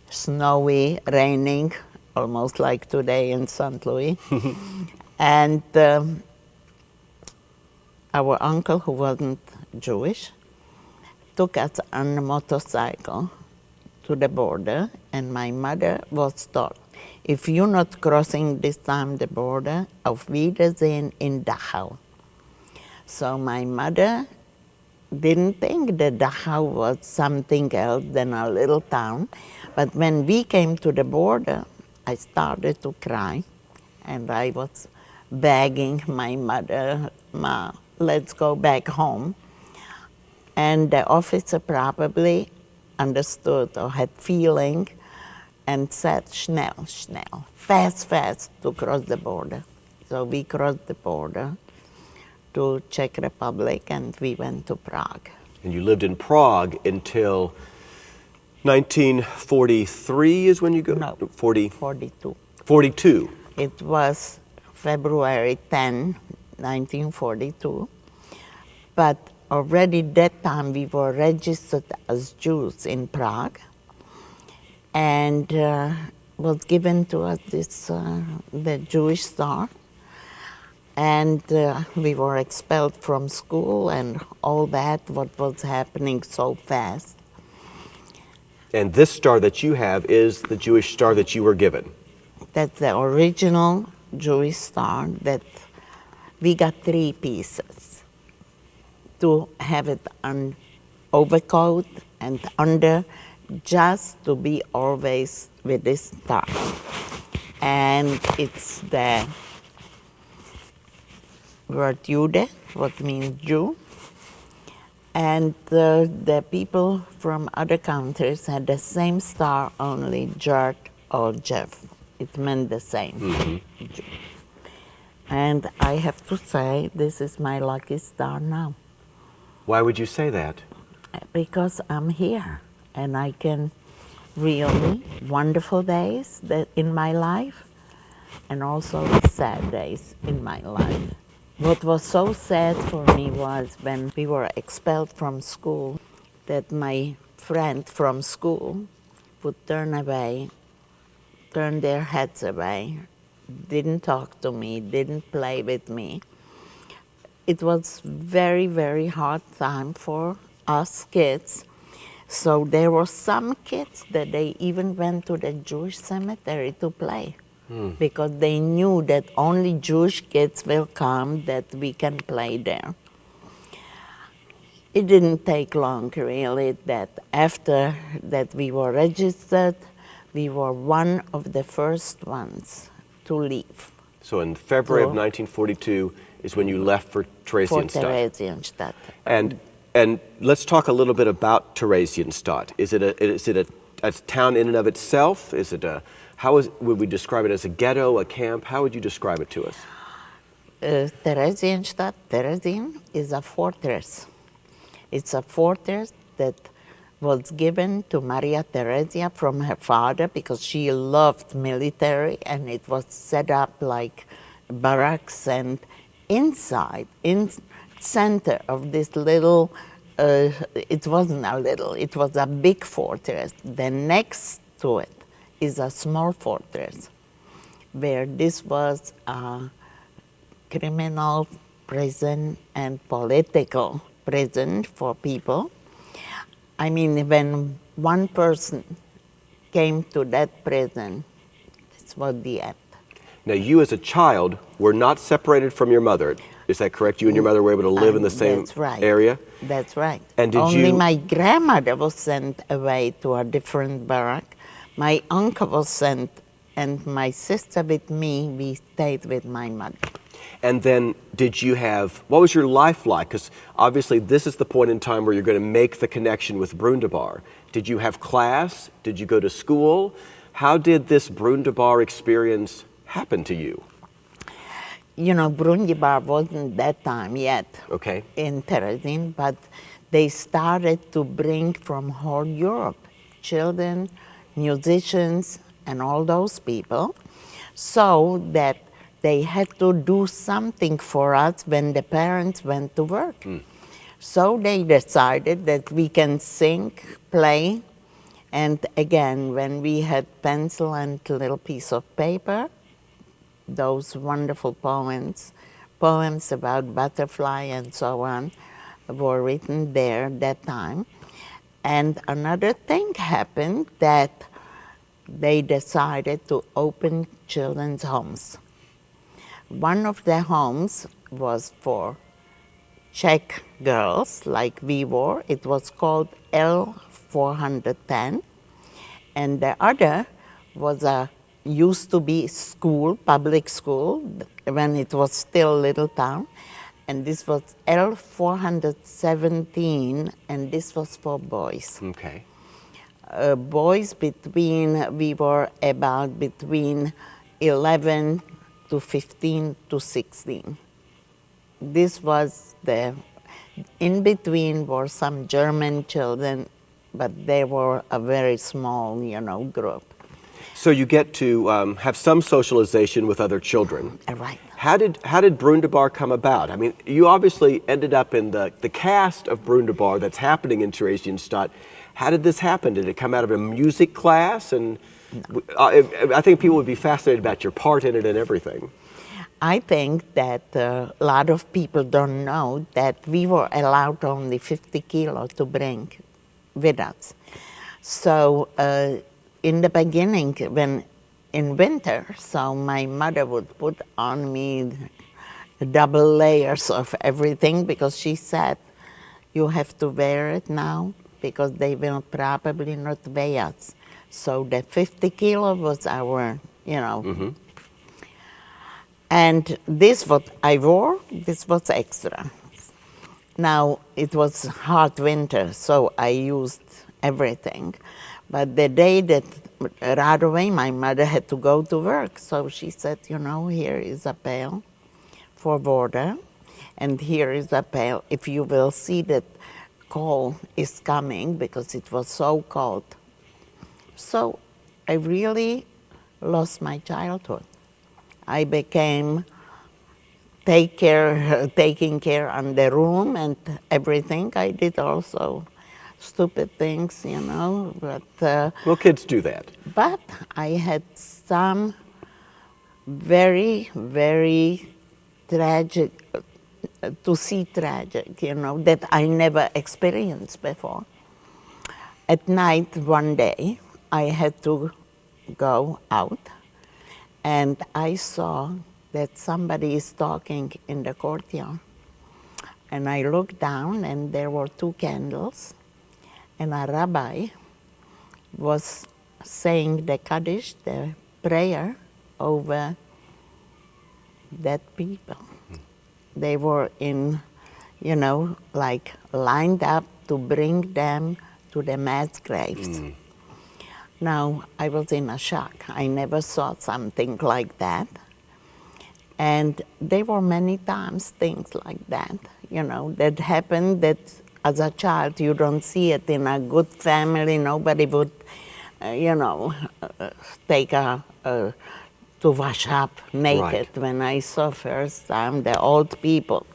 snowy, raining, almost like today in St. Louis. And our uncle, who wasn't Jewish, took us on a motorcycle to the border, and my mother was told, if you're not crossing this time the border, auf Wiedersehen in Dachau. So my mother didn't think that Dachau was something else than a little town. But when we came to the border, I started to cry, and I was begging my mother, Ma, let's go back home. And the officer probably understood or had feeling and said, schnell, schnell, fast, fast, to cross the border. So we crossed the border to Czech Republic, and we went to Prague. And you lived in Prague until 1943 is when you go? No, 42. 42. It was February 10, 1942. But already that time we were registered as Jews in Prague, and was given to us this the Jewish star. And we were expelled from school and all that, what was happening so fast. And this star that you have is the Jewish star that you were given. That's the original Jewish star that we got 3 pieces to have it on overcoat and under, just to be always with this star. And it's the word Jude, what means Jew. And the people from other countries had the same star, only Gert or Jeff. It meant the same. Mm-hmm. And I have to say, this is my lucky star now. Why would you say that? Because I'm here, and I can really wonderful days that in my life, and also sad days in my life. What was so sad for me was when we were expelled from school, that my friend from school would turn their heads away, didn't talk to me, didn't play with me. It was very, very hard time for us kids. So there were some kids that they even went to the Jewish cemetery to play. Because they knew that only Jewish kids will come, that we can play there. It didn't take long, really, that after that we were registered, we were one of the first ones to leave. So in February of 1942 is when you left for Theresienstadt. For Theresienstadt. And let's talk a little bit about Theresienstadt. Is it a town in and of itself? Is it would we describe it as a ghetto, a camp? How would you describe it to us? Theresienstadt, Theresien, is a fortress. It's a fortress that was given to Maria Theresia from her father because she loved military, and it was set up like barracks, and inside, in center of this little, it wasn't a little, it was a big fortress. Then next to it is a small fortress where this was a criminal prison and political prison for people. I mean, when one person came to that prison, this was the end. Now, you as a child were not separated from your mother. Is that correct? You and your mother were able to live in the same That's right. area? That's right. And did Only you... my grandmother was sent away to a different barrack. My uncle was sent, and my sister with me, we stayed with my mother. And then did you have, what was your life like? Because obviously this is the point in time where you're going to make the connection with Brundibar. Did you have class? Did you go to school? How did this Brundibar experience happen to you? You know, Brundibar wasn't that time yet in Terezin, but they started to bring from whole Europe children, musicians, and all those people, so that they had to do something for us when the parents went to work. So they decided that we can sing, play, and again, when we had pencil and a little piece of paper, those wonderful poems about butterfly and so on, were written there that time. And another thing happened, that they decided to open children's homes. One of the homes was for Czech girls, like we were. It was called L410. And the other was used to be school, public school, when it was still little town. And this was L417, and this was for boys. Okay. Boys we were about between 11 to 15 to 16. This was in between were some German children, but they were a very small, group. So you get to have some socialization with other children. Right. How did Brundibar come about? I mean, you obviously ended up in the cast of Brundibar that's happening in Theresienstadt. How did this happen? Did it come out of a music class? And I think people would be fascinated about your part in it and everything. I think that a lot of people don't know that we were allowed only 50 kilos to bring with us. So in the beginning, when in winter, so my mother would put on me double layers of everything, because she said, you have to wear it now, because they will probably not weigh us. So the 50 kilo was our, And this what I wore, this was extra. Now, it was hot winter, so I used everything. But the day that right away my mother had to go to work, so she said, here is a pail for water, and here is a pail. If you will see that cold is coming, because it was so cold. So I really lost my childhood. I became taking care on the room and everything. I did also stupid things, but... well, kids do that. But I had some very, very tragic, that I never experienced before. At night, one day, I had to go out, and I saw that somebody is talking in the courtyard. And I looked down, and there were 2 candles, and a rabbi was saying the Kaddish, the prayer, over dead people. They were in, like lined up to bring them to the mass graves. Now, I was in a shock. I never saw something like that. And there were many times things like that, that happened, that as a child you don't see it in a good family. Nobody would, take to wash up naked. Right. When I saw first time the old people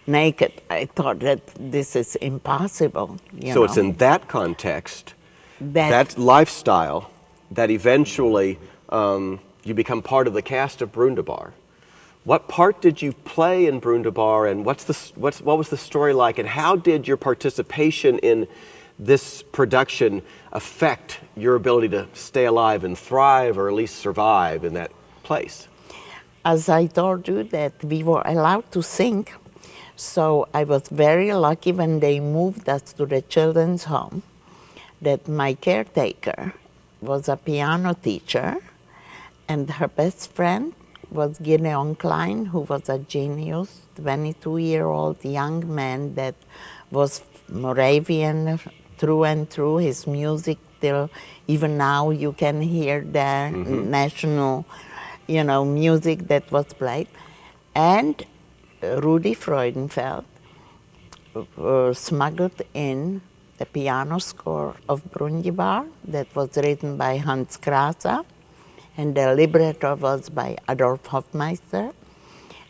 naked, I thought that this is impossible. So it's in that context, that lifestyle, that eventually you become part of the cast of Brundibar. What part did you play in Brundibar, and what was the story like, and how did your participation in this production affect your ability to stay alive and thrive, or at least survive in that place? as I told you, that we were allowed to sing. So I was very lucky when they moved us to the children's home, that my caretaker was a piano teacher, and her best friend was Gideon Klein, who was a genius, 22-year-old young man that was Moravian through and through. His music till even now you can hear the national, music that was played. And Rudi Freudenfeld smuggled in the piano score of Brundibar that was written by Hans Krasa, and the libretto was by Adolf Hofmeister.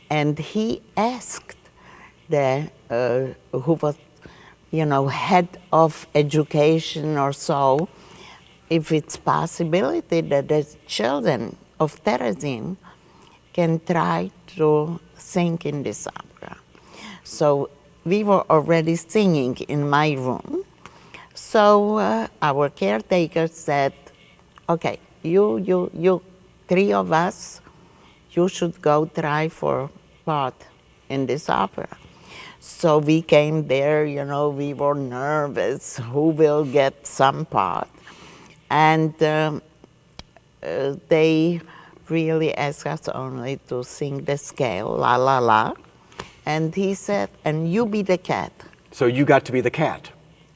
And he asked the who was, head of education or so, if it's possibility that the children of Terezin can try to sing in this opera. So we were already singing in my room. So our caretaker said, okay, you three of us, you should go try for part in this opera. So we came there, we were nervous, who will get some part? And they really asked us only to sing the scale, la la la. And he said, and you be the cat. So you got to be the cat.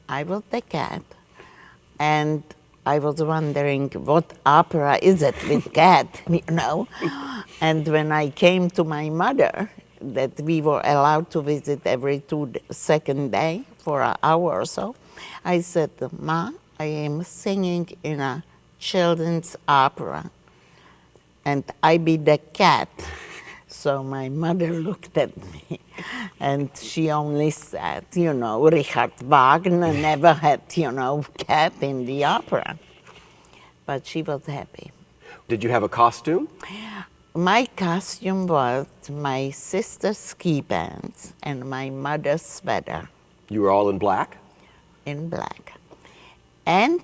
I was the cat. And I was wondering, what opera is it with cat, And when I came to my mother, that we were allowed to visit every second day for an hour or so, I said, Ma, I am singing in a children's opera, and I be the cat. So my mother looked at me, and she only said, Richard Wagner never had, cat in the opera. But she was happy. Did you have a costume? My costume was my sister's ski pants and my mother's sweater. You were all in black? In black. And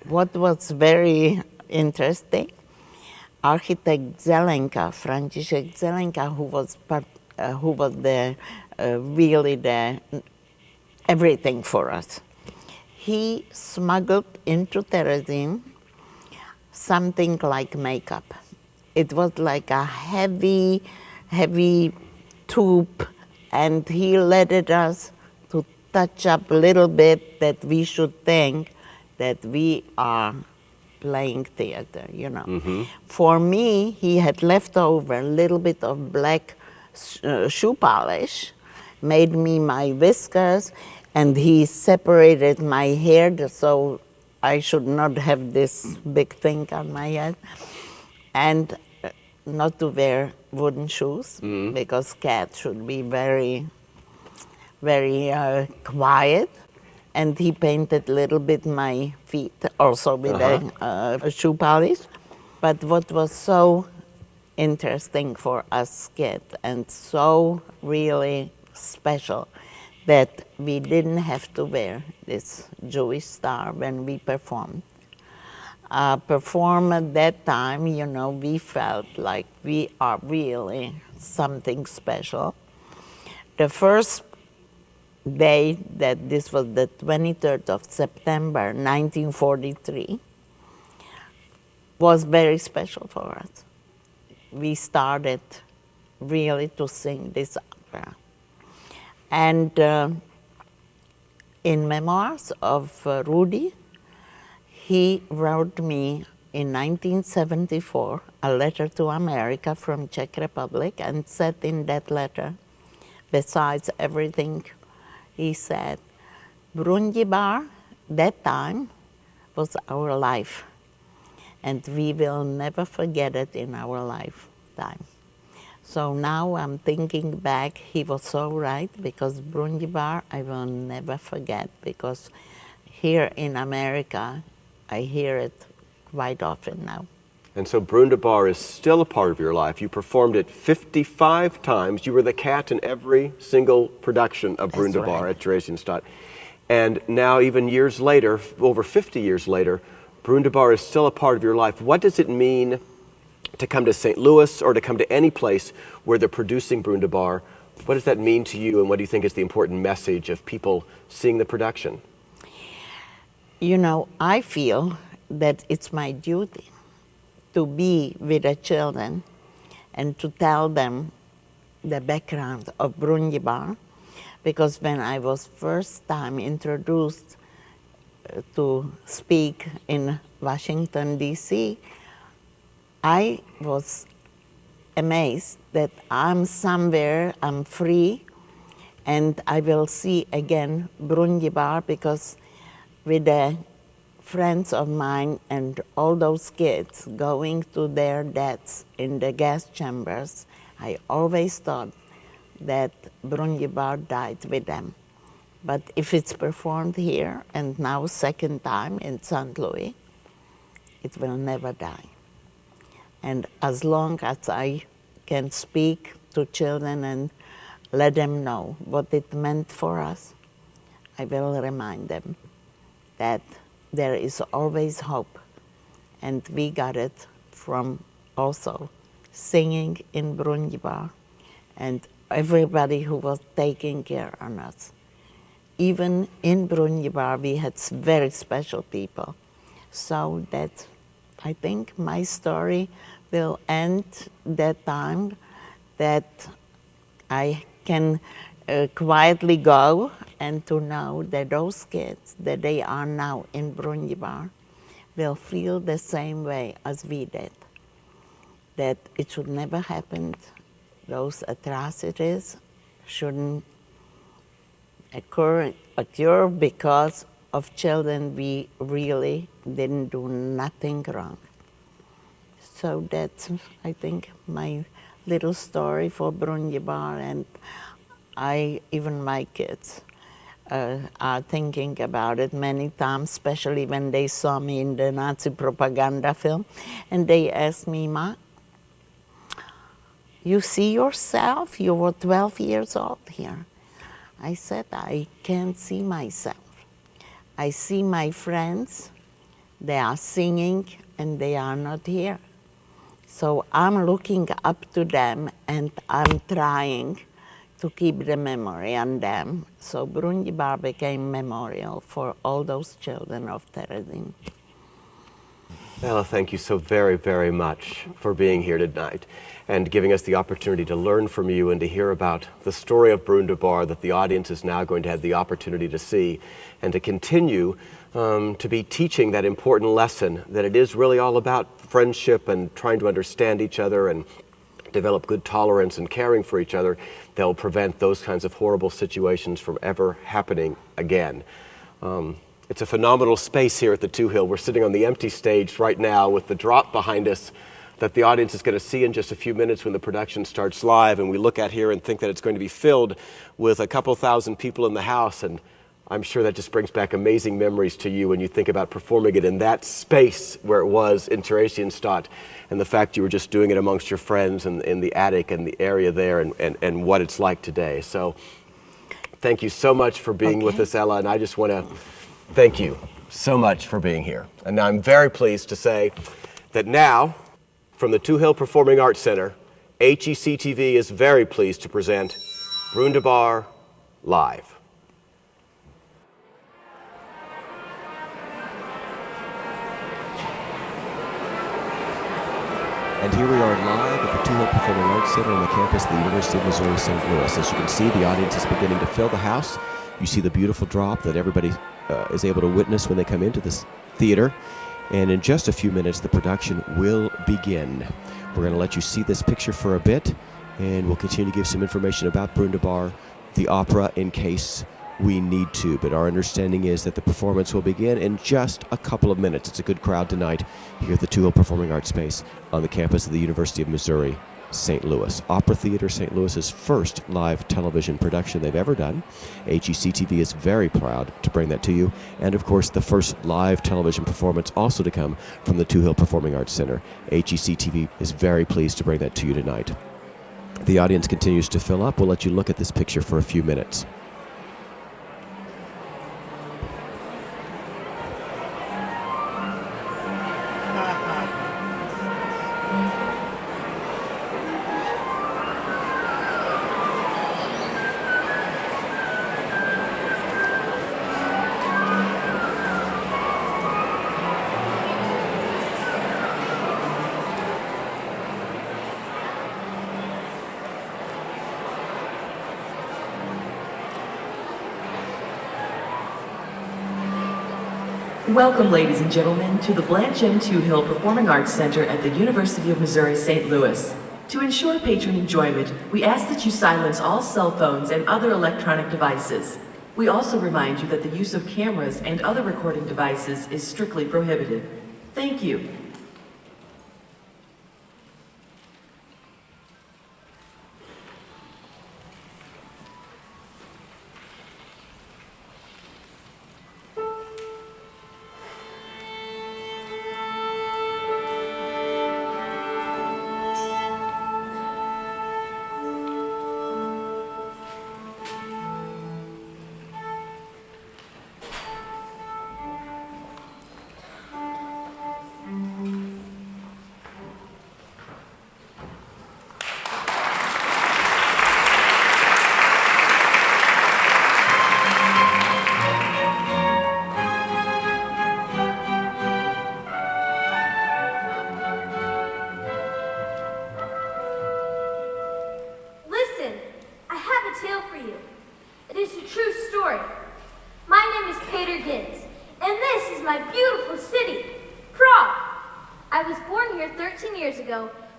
what was very interesting, architect Zelenka, Franciszek Zelenka, who was really the everything for us. He smuggled into Terezin something like makeup. It was like a heavy tube, and he let us to touch up a little bit that we should think that we are playing theater, For me, he had left over a little bit of black shoe polish, made me my whiskers, and he separated my hair so I should not have this big thing on my head. And not to wear wooden shoes, because cats should be very, very quiet. And he painted a little bit my feet also with a shoe polish. But what was so interesting for us kids and so really special, that we didn't have to wear this Jewish star when we performed. Perform at that time, we felt like we are really something special. The first day, that this was the 23rd of September, 1943, was very special for us. We started really to sing this opera. And in memoirs of Rudi, he wrote me in 1974 a letter to America from Czech Republic, and said in that letter, besides everything, he said, Brundibar, that time, was our life, and we will never forget it in our lifetime. So now I'm thinking back, he was so right, because Brundibar I will never forget, because here in America, I hear it quite often now. And so Brundibar is still a part of your life. You performed it 55 times. You were the cat in every single production of Brundibar at Theresienstadt. And now, even years later, over 50 years later, Brundibar is still a part of your life. What does it mean to come to St. Louis or to come to any place where they're producing Brundibar. What does that mean to you, and what do you think is the important message of people seeing the production? You know, I feel that it's my duty to be with the children and to tell them the background of Brundibar, because when I was first time introduced to speak in Washington, D.C., I was amazed that I'm somewhere, I'm free, and I will see again Brundibar, because with the friends of mine and all those kids going to their deaths in the gas chambers, I always thought that Brundibar died with them. But if it's performed here, and now second time in St. Louis, it will never die. And as long as I can speak to children and let them know what it meant for us, I will remind them that there is always hope. And we got it from also singing in Brundibar and everybody who was taking care of us. Even in Brundibar, we had very special people. So that I think my story will end that time that I can quietly go and to know that those kids, that they are now in Brundibar, will feel the same way as we did. That it should never happen. Those atrocities shouldn't occur because of children we really didn't do nothing wrong. So that's, I think, my little story for Brundibar, and even my kids are thinking about it many times, especially when they saw me in the Nazi propaganda film, and they asked me, "Ma, you see yourself? You were 12 years old here." I said, "I can't see myself. I see my friends, they are singing and they are not here. So I'm looking up to them and I'm trying to keep the memory on them." So Brundibar became memorial for all those children of Teresin. Ella, thank you so very, very much for being here tonight and giving us the opportunity to learn from you and to hear about the story of Brundibar that the audience is now going to have the opportunity to see, and to continue to be teaching that important lesson that it is really all about friendship and trying to understand each other and develop good tolerance and caring for each other that will prevent those kinds of horrible situations from ever happening again. It's a phenomenal space here at the Two Hill. We're sitting on the empty stage right now with the drop behind us that the audience is going to see in just a few minutes when the production starts live, and we look at here and think that it's going to be filled with a couple thousand people in the house, and I'm sure that just brings back amazing memories to you when you think about performing it in that space where it was in Theresienstadt, and the fact you were just doing it amongst your friends and in the attic and the area there, and what it's like today. So thank you so much for being with us, Ella, and I just want to thank you so much for being here. And I'm very pleased to say that now, from the Two Hill Performing Arts Center, HEC TV is very pleased to present Brundibar Live. And here we are live at the Two Hill Performing Arts Center on the campus of the University of Missouri St. Louis. As you can see, the audience is beginning to fill the house. You see the beautiful drop that everybody is able to witness when they come into this theater. And in just a few minutes, the production will begin. We're going to let you see this picture for a bit, and we'll continue to give some information about Brundibar, the opera, in case we need to. But our understanding is that the performance will begin in just a couple of minutes. It's a good crowd tonight here at the Two Hill Performing Arts Space on the campus of the University of Missouri St. Louis. Opera Theater St. Louis's first live television production they've ever done. HEC TV is very proud to bring that to you. And of course, the first live television performance also to come from the Two Hill Performing Arts Center. HEC TV is very pleased to bring that to you tonight. The audience continues to fill up. We'll let you look at this picture for a few minutes. Welcome, ladies and gentlemen, to the Blanche M. Hill Performing Arts Center at the University of Missouri St. Louis. To ensure patron enjoyment, we ask that you silence all cell phones and other electronic devices. We also remind you that the use of cameras and other recording devices is strictly prohibited. Thank you.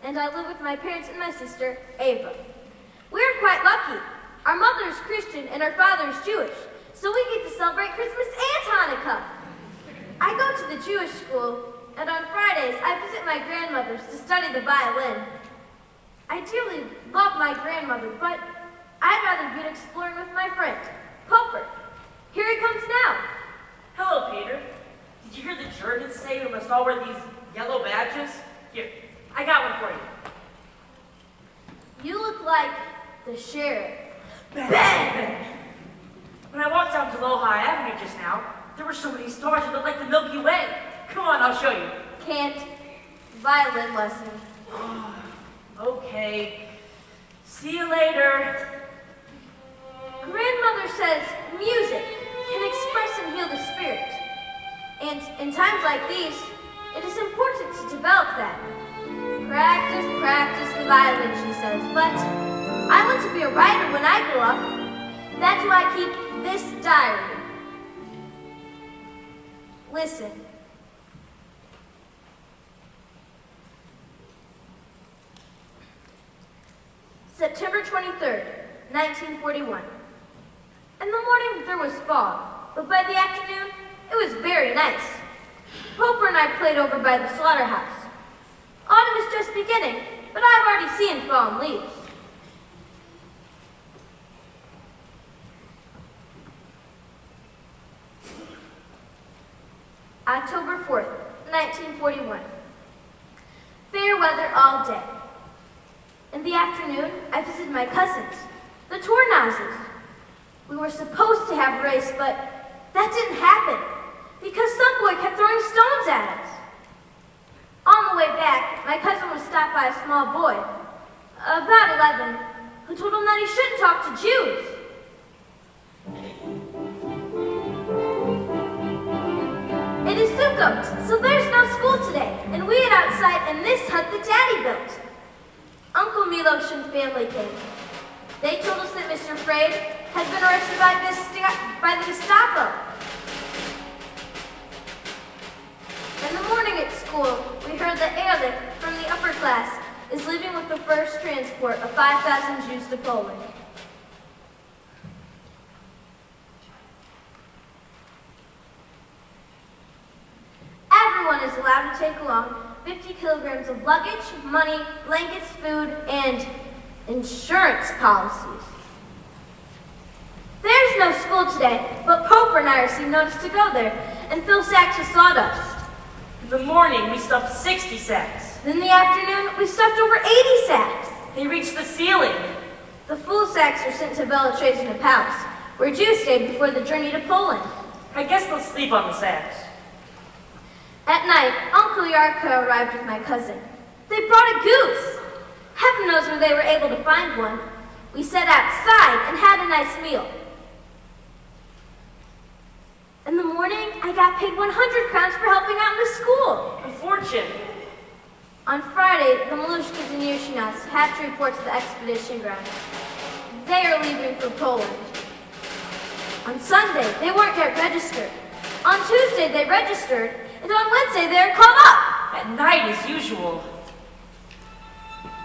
And I live with my parents and my sister, Ava. We're quite lucky. Our mother is Christian and our father is Jewish, so we get to celebrate Christmas and Hanukkah. I go to the Jewish school, and on Fridays I visit my grandmother's to study the violin. I dearly love my grandmother, but I'd rather be exploring with my friend, Poper. Here he comes now. Hello, Peter. Did you hear the Germans say we must all wear these yellow badges? Here. I got one for you. You look like the sheriff. Bang! When I walked down to Lehigh Avenue just now, there were so many stars that looked like the Milky Way. Come on, I'll show you. Can't. Violin lesson. Okay. See you later. Grandmother says music can express and heal the spirit. And in times like these, it is important to develop that. Practice, practice the violin, she says, but I want to be a writer when I grow up. That's why I keep this diary. Listen. September 23rd, 1941. In the morning, there was fog, but by the afternoon, it was very nice. Poper and I played over by the slaughterhouse. Autumn is just beginning, but I've already seen fallen leaves. October 4th, 1941. Fair weather all day. In the afternoon, I visited my cousins, the Tornazes. We were supposed to have a race, but that didn't happen because some boy kept throwing stones at us. On the way back, my cousin was stopped by a small boy, about 11, who told him that he shouldn't talk to Jews. It is Sukkot, so there's no school today, and we ate outside in this hut that Daddy built. Uncle Milos and family came. They told us that Mr. Freyd had been arrested by the Gestapo. In the morning at school, we heard that Ehrlich, from the upper class, is leaving with the first transport of 5,000 Jews to Poland. Everyone is allowed to take along 50 kilograms of luggage, money, blankets, food, and insurance policies. There's no school today, but Poper and I received notice to go there and fill sacks with sawdust. In the morning, we stuffed 60 sacks. In the afternoon, we stuffed over 80 sacks. They reached the ceiling. The full sacks were sent to Belotrezina Palace, where Jews stayed before the journey to Poland. I guess they'll sleep on the sacks. At night, Uncle Yarko arrived with my cousin. They brought a goose. Heaven knows where they were able to find one. We sat outside and had a nice meal. In the morning, I got paid 100 crowns for helping out in the school. A fortune. On Friday, the Malushkas and Yushinas have to report to the expedition grounds. They are leaving for Poland. On Sunday, they weren't yet registered. On Tuesday they registered, and on Wednesday they are called up. At night as usual.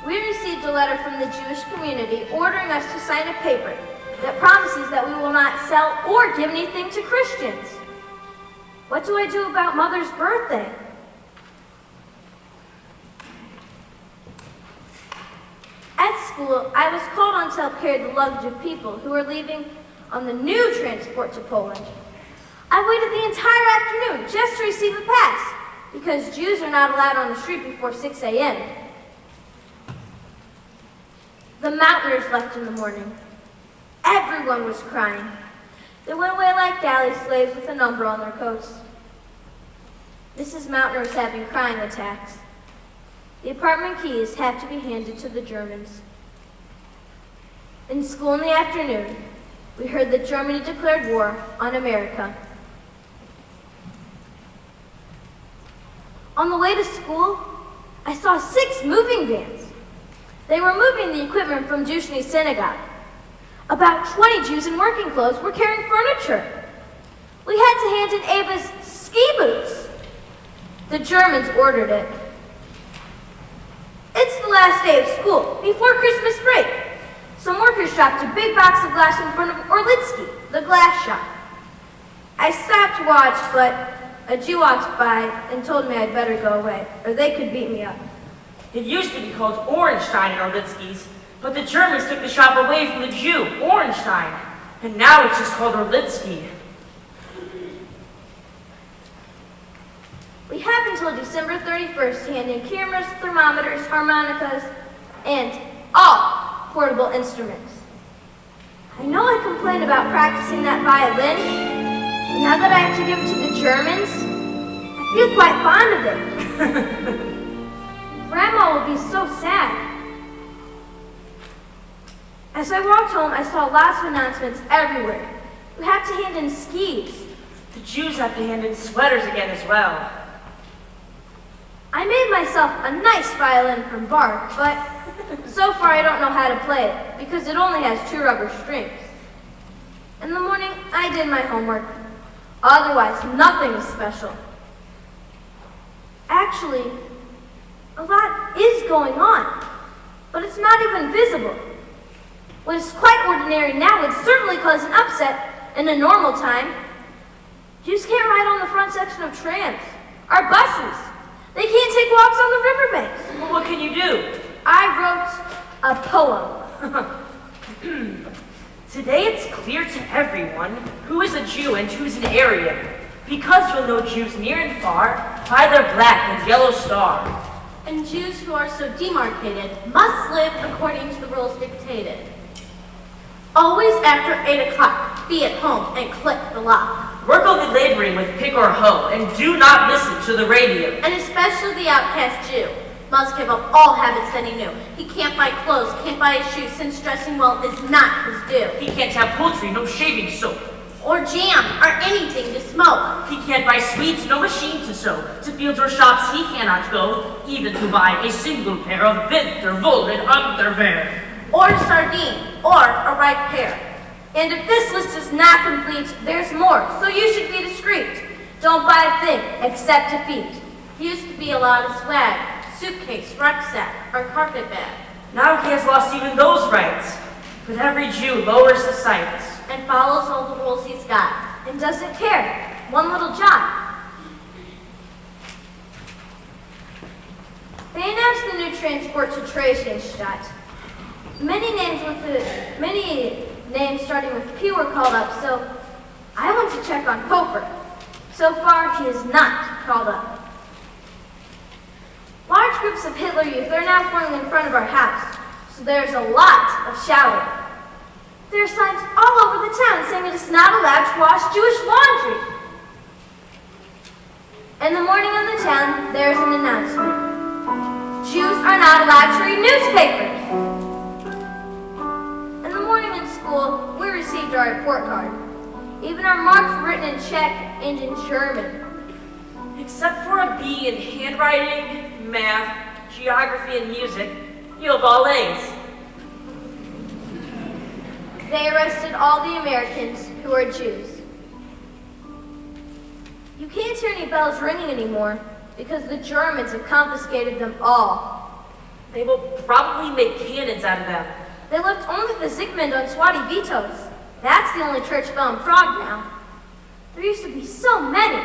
We received a letter from the Jewish community ordering us to sign a paper that promises that we will not sell or give anything to Christians. What do I do about Mother's birthday? At school, I was called on to help carry the luggage of people who were leaving on the new transport to Poland. I waited the entire afternoon just to receive a pass, because Jews are not allowed on the street before 6 a.m. The Mountainers left in the morning. Everyone was crying. They went away like galley slaves with a number on their coats. Mrs. Mountainer was having crying attacks. The apartment keys have to be handed to the Germans. In school in the afternoon, we heard that Germany declared war on America. On the way to school, I saw 6 moving vans. They were moving the equipment from Jushny Synagogue. About 20 Jews in working clothes were carrying furniture. We had to hand in Ava's ski boots. The Germans ordered it. It's the last day of school, before Christmas break. Some workers dropped a big box of glass in front of Orlitsky, the glass shop. I stopped to watch, but a Jew walked by and told me I'd better go away, or they could beat me up. It used to be called Orenstein at Orlitsky's, but the Germans took the shop away from the Jew, Orenstein, and now it's just called Orlitsky. We have until December 31st to hand in cameras, thermometers, harmonicas, and all portable instruments. I know I complain about practicing that violin, but now that I have to give it to the Germans, I feel quite fond of it. Grandma will be so sad. As I walked home, I saw lots of announcements everywhere. We have to hand in skis. The Jews have to hand in sweaters again as well. I made myself a nice violin from bark, but so far I don't know how to play it because it only has 2 rubber strings. In the morning, I did my homework. Otherwise, nothing is special. Actually, a lot is going on, but it's not even visible. What is quite ordinary now would certainly cause an upset in a normal time. Jews can't ride on the front section of trams, or buses. They can't take walks on the riverbanks. Well, what can you do? I wrote a poem. Today it's clear to everyone who is a Jew and who's an Aryan, because you'll know Jews near and far by their black and yellow star. And Jews who are so demarcated must live according to the rules dictated. Always after 8 o'clock, be at home and click the lock. Work only laboring with pick or hoe, and do not listen to the radio. And especially the outcast Jew must give up all habits that he knew. He can't buy clothes, can't buy his shoes, since dressing well is not his due. He can't have poultry, no shaving soap. Or jam, or anything to smoke. He can't buy sweets, no machine to sew. To fields or shops he cannot go, even to buy a single pair of winter-woolen underwear. Or sardine, or a ripe pear. And if this list is not complete, there's more, so you should be discreet. Don't buy a thing except defeat. Used to be a lot of swag, suitcase, rucksack, or carpet bag. Now he has lost even those rights. But every Jew lowers the sights. And follows all the rules he's got. And doesn't care, one little jot. They announced the new transport to Theresienstadt. Many names starting with P were called up, so I went to check on Koper. So far, he is not called up. Large groups of Hitler Youth are now forming in front of our house, so there's a lot of shouting. There are signs all over the town saying it is not allowed to wash Jewish laundry. In the morning of the town, there's an announcement. Jews are not allowed to read newspapers. In the morning in school, we received our report card. Even our marks were written in Czech and in German. Except for a B in handwriting, math, geography, and music, you have all A's. They arrested all the Americans who are Jews. You can't hear any bells ringing anymore because the Germans have confiscated them all. They will probably make cannons out of them. They left only the Zygmunt on Swati Vitos. That's the only church bell in Prague now. There used to be so many.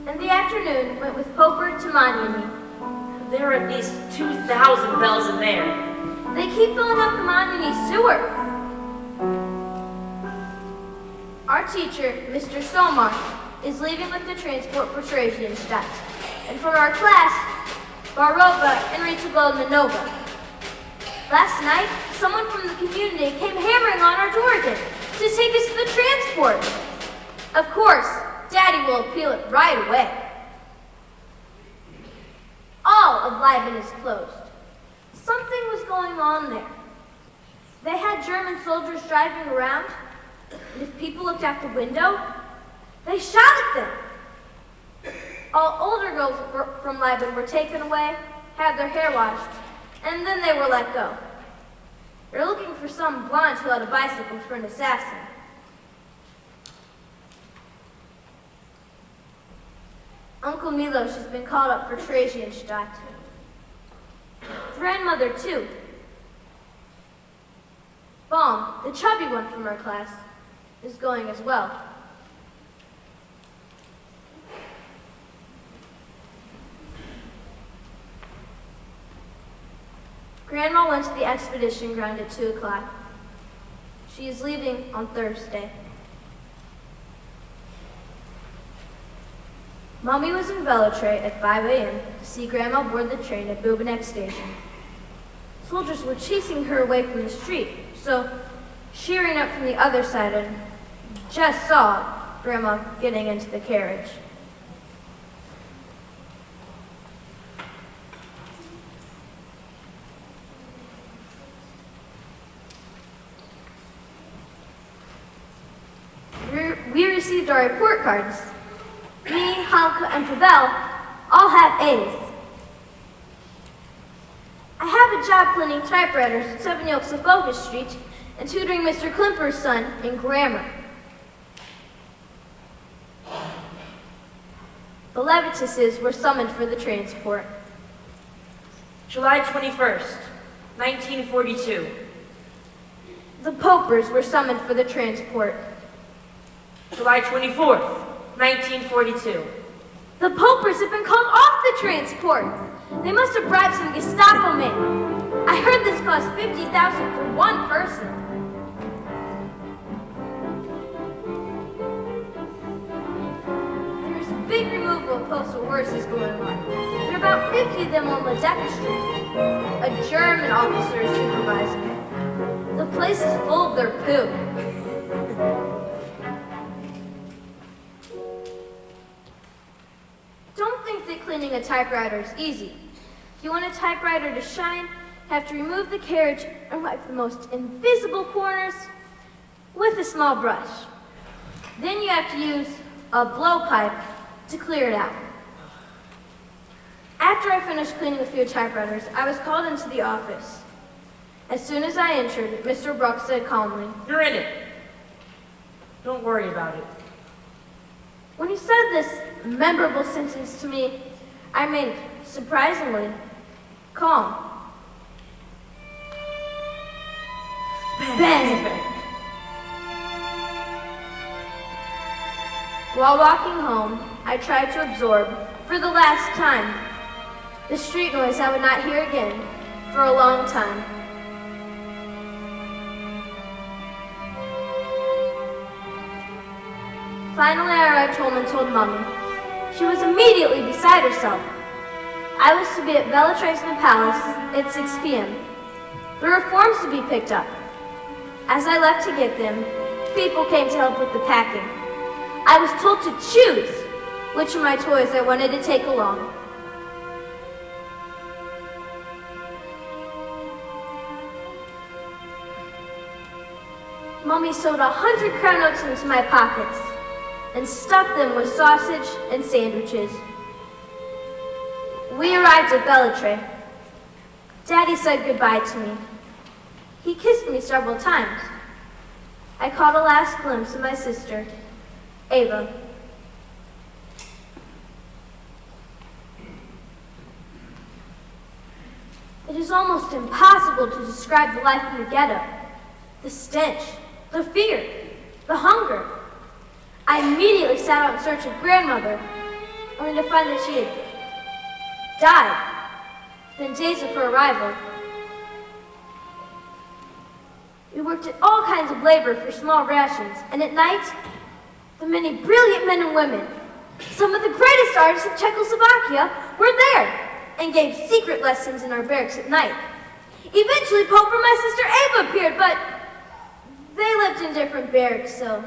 And the afternoon went with Popper to Maniani. There are at least 2,000 bells in there. They keep filling up the Maniani sewer. Our teacher, Mr. Somar, is leaving with the transport for Theresienstadt. And for our class, Barova and Rita Goldmanova. Last night, someone from the community came hammering on our door again to take us to the transport. Of course, Daddy will appeal it right away. All of Liban is closed. Something was going on there. They had German soldiers driving around, and if people looked out the window, they shot at them. All older girls from Liban were taken away, had their hair washed, and then they were let go. They're looking for some blonde who had a bicycle for an assassin. Uncle Milos has been called up for Theresienstadt. Grandmother, too. Baum, the chubby one from our class, is going as well. Grandma went to the expedition ground at 2 o'clock. She is leaving on Thursday. Mommy was in Velitrae at 5 a.m. to see Grandma board the train at Bubanek station. Soldiers were chasing her away from the street, so she ran up from the other side and just saw Grandma getting into the carriage. We received our report cards. Me, Hanka, and Pavel all have A's. I have a job cleaning typewriters at 7 Oaks of Focus Street and tutoring Mr. Klimper's son in grammar. The Levitises were summoned for the transport. July 21st, 1942. The Popers were summoned for the transport. July 24th, 1942. The Popers have been called off the transport. They must have bribed some Gestapo man. I heard this cost $50,000 for one person. There's a big removal of postal horses going on. There are about 50 of them on Ledecka Street. A German officer is supervising it. The place is full of their poo. Don't think that cleaning a typewriter is easy. If you want a typewriter to shine, you have to remove the carriage and wipe the most invisible corners with a small brush. Then you have to use a blowpipe to clear it out. After I finished cleaning a few typewriters, I was called into the office. As soon as I entered, Mr. Bruck said calmly, "You're in it. Don't worry about it." When he said this memorable sentence to me, I remained surprisingly calm. Ben! While walking home, I tried to absorb, for the last time, the street noise I would not hear again for a long time. Finally, I arrived home and told Mommy. She was immediately beside herself. I was to be at Velitrae Palace at 6 p.m. There were forms to be picked up. As I left to get them, people came to help with the packing. I was told to choose which of my toys I wanted to take along. Mommy sewed 100 crown notes into my pockets and stuffed them with sausage and sandwiches. We arrived at Velitrae. Daddy said goodbye to me. He kissed me several times. I caught a last glimpse of my sister Ava. It is almost impossible to describe the life in the ghetto. The stench, the fear, the hunger. I immediately set out in search of grandmother, only to find that she had died within days of her arrival. We worked at all kinds of labor for small rations, and at night, the many brilliant men and women, some of the greatest artists of Czechoslovakia, were there and gave secret lessons in our barracks at night. Eventually, Pope and my sister Ava appeared, but they lived in different barracks, so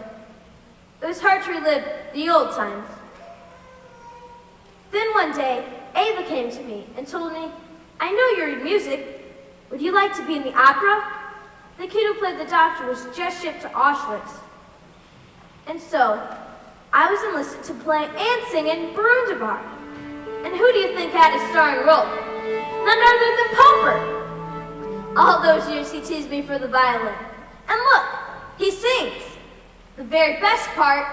it was hard to relive the old times. Then one day, Ava came to me and told me, "I know you read music. Would you like to be in the opera?" The kid who played the doctor was just shipped to Auschwitz. And so, I was enlisted to play and sing in Brundibar. And who do you think had a starring role? None other than Popper. All those years he teased me for the violin. And look, he sings. The very best part,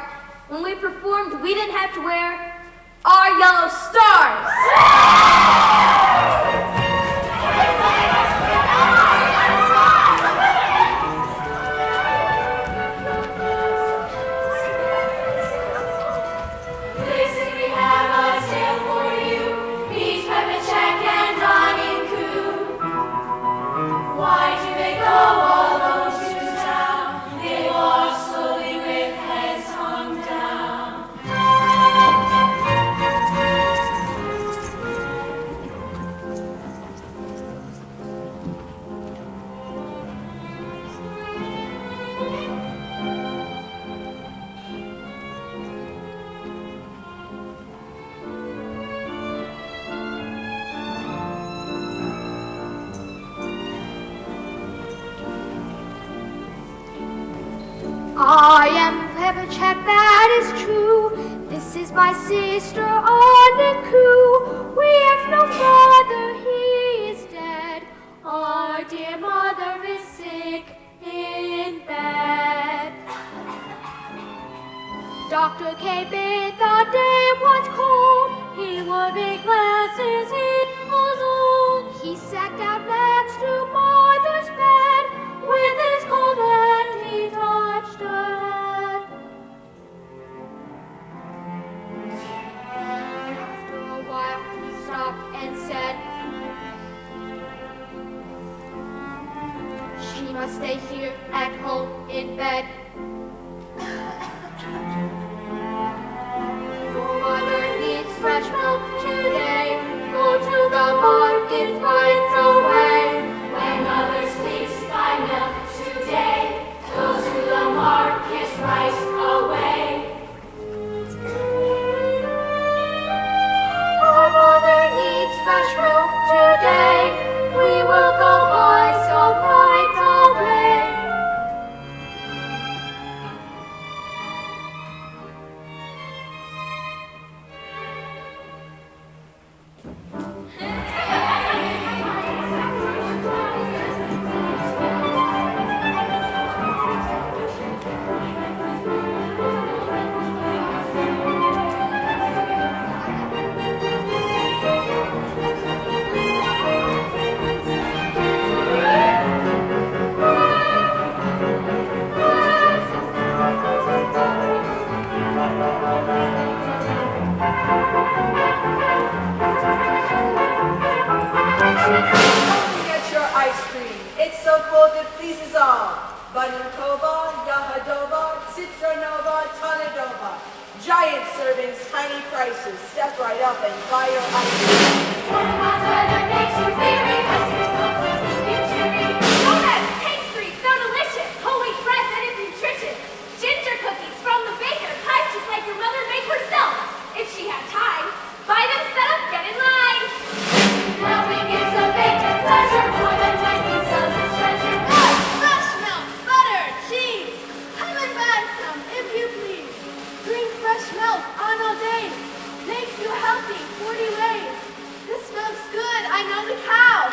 when we performed, we didn't have to wear our yellow stars. I am Pepper Check, that is true. This is my sister Aniku. We have no father, he is dead. Our dear mother is sick in bed. Dr. came in, the day was cold. He wore big glasses, he was old. He sat down next to mother's bed. With his cold hand he touched her head. After a while he stopped and said, "She must stay here at home in bed. Your mother needs fresh milk today. Go to the market right away." When mother sleeps by milk today, go to the market right away. Our mother needs fresh milk today. We will go buy some right away. Giant servings, tiny prices. Step right up and buy your ice cream. Donuts, pastries, so delicious. Holy bread that is nutritious. Ginger cookies from the baker. Pies just like your mother made herself. If she had time, buy them, set up, get in line. Nothing gives a baker pleasure more than when he sells his treasure. Fresh milk, butter, cheese. Come and buy some, if you please. Drink fresh milk on all day. Makes you healthy 40 ways. This milk's good, I know the cow.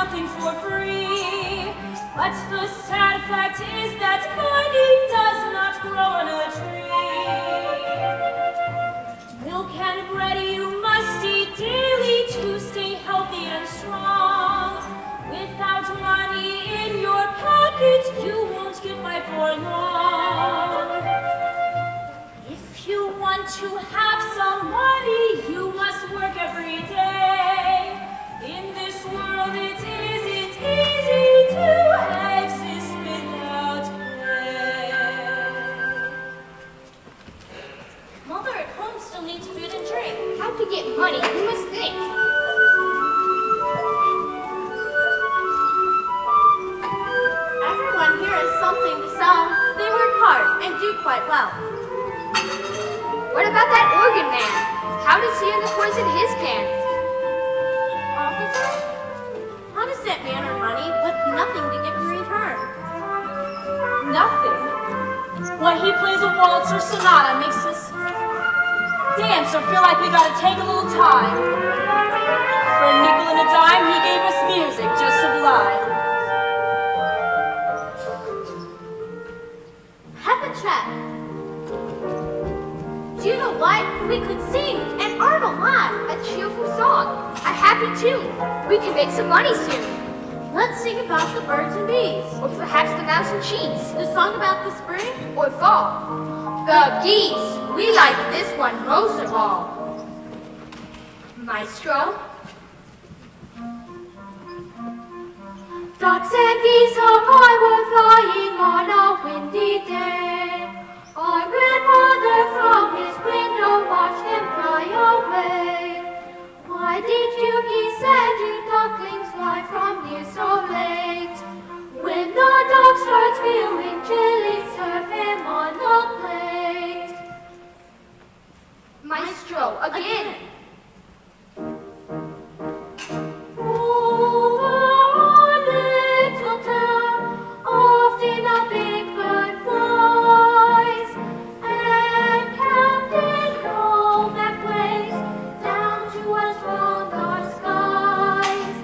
nothing for free. But the sad fact is that money does not grow on a tree. Milk and bread you must eat daily to stay healthy and strong. Without money in your pocket, you won't get by for long. If you want to have some money, you must work every day. In this world it isn't easy to exist without pay. Mother at home still needs food and drink. How to get money? You must think. Everyone here has something to sell. They work hard and do quite well. What about that organ man? How does he earn the coins in his can? Officer? How does that man earn money with nothing to give in return? Nothing. When he plays a waltz or sonata, makes us dance or feel like we gotta take a little time. For a nickel and a dime, he gave us music just sublime. Peppa check. Do you know what? We could sing and earn a lot. A cheerful song, a happy tune. We can make some money soon. Let's sing about the birds and bees. Or perhaps the mouse and cheese. The song about the spring? Or fall. The geese. We like this one most of all. Maestro? Ducks and geese are high were flying on a windy day. Our grandfather from his window watched them fly away. Why did you geese and you ducklings fly from here so late? When the dog starts feeling chilly, serve him on the plate. Maestro, again. Often a big bird flies, and Captain Novak waves down to us from the skies.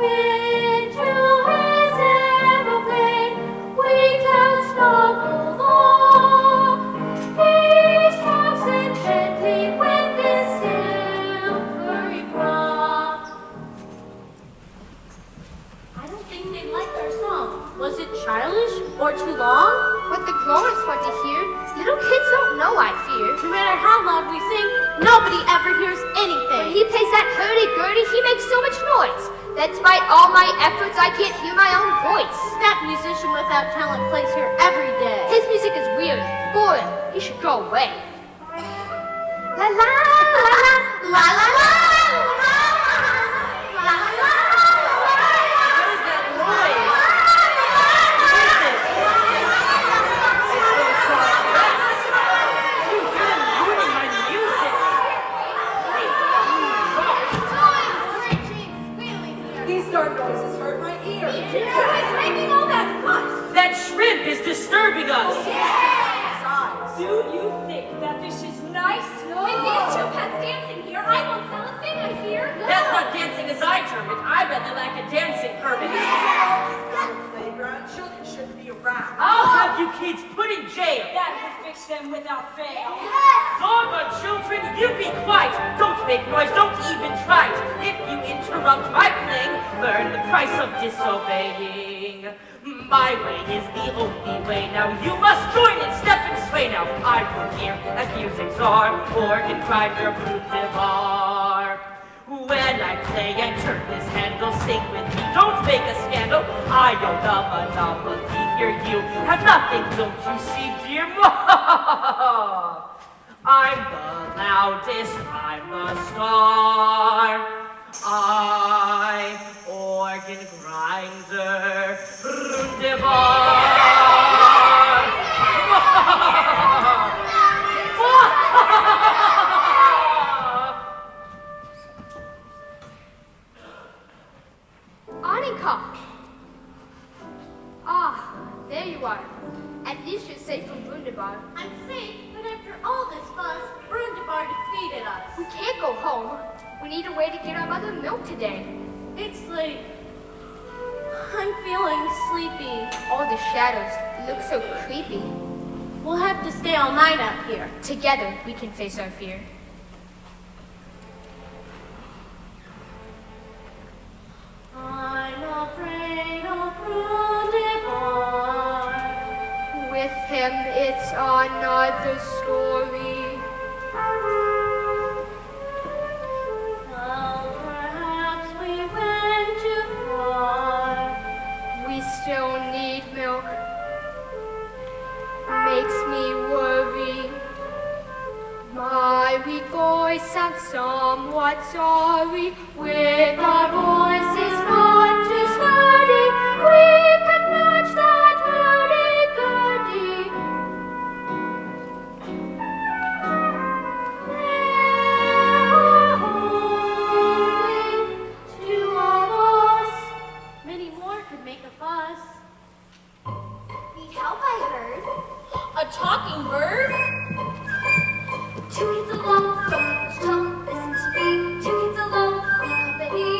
Into his aeroplane we clouds snuggle along. He strokes them gently with his silvery prong. I don't think they liked our song. Was it childish or too long? But the grown-ups want to hear. Little kids don't know, I fear. No matter how loud we sing, nobody ever hears anything. When he plays that hurdy-gurdy, he makes so much noise that despite all my efforts, I can't hear my own voice. That musician without talent plays here every day. His music is weird, boring. He should go away. La la la la la la la. Noises hurt my ear. Who is making all that fuss? That shrimp is disturbing us. Yes. Do you think that this is nice? With these two pets dancing here, I won't sell a thing, I fear. That's not dancing as I term it. I rather like a dancing permit. Playground children shouldn't be around. I'll have you kids put in jail. That would fix them without fail. Doggone children, you be quiet. Don't make noise, don't even try it. If you interrupt my playing, learn the price of disobeying. My way is the only way. Now you must join and step and sway. Now I will hear as music czar, organ grinder, Brundibar. When I play and turn this handle, sing with me, don't make a scandal. I own the monopoly, here you have nothing, don't you see, dear? I'm the loudest, I'm the star. I, organ grinder, Brundibar. Annika! Ah, there you are. At least you're safe from Brundibar. I'm safe, but after all this fuss, Brundibar defeated us. We can't go home. We need a way to get our mother milk today. It's late. I'm feeling sleepy. All the shadows look so creepy. We'll have to stay all night out here. Together, we can face our fear. I'm afraid of Brundibar. With him, it's another story. Well, perhaps we went too far. We still need milk. Makes me worry. My weak voice sounds somewhat sorry. With our voices not too sturdy, we can match that hurdy-gurdy. There are only two of us. Many more could make a fuss. Need help, I heard. A talking bird? Two kids alone, don't much tone, listen to me. Two kids alone, be company.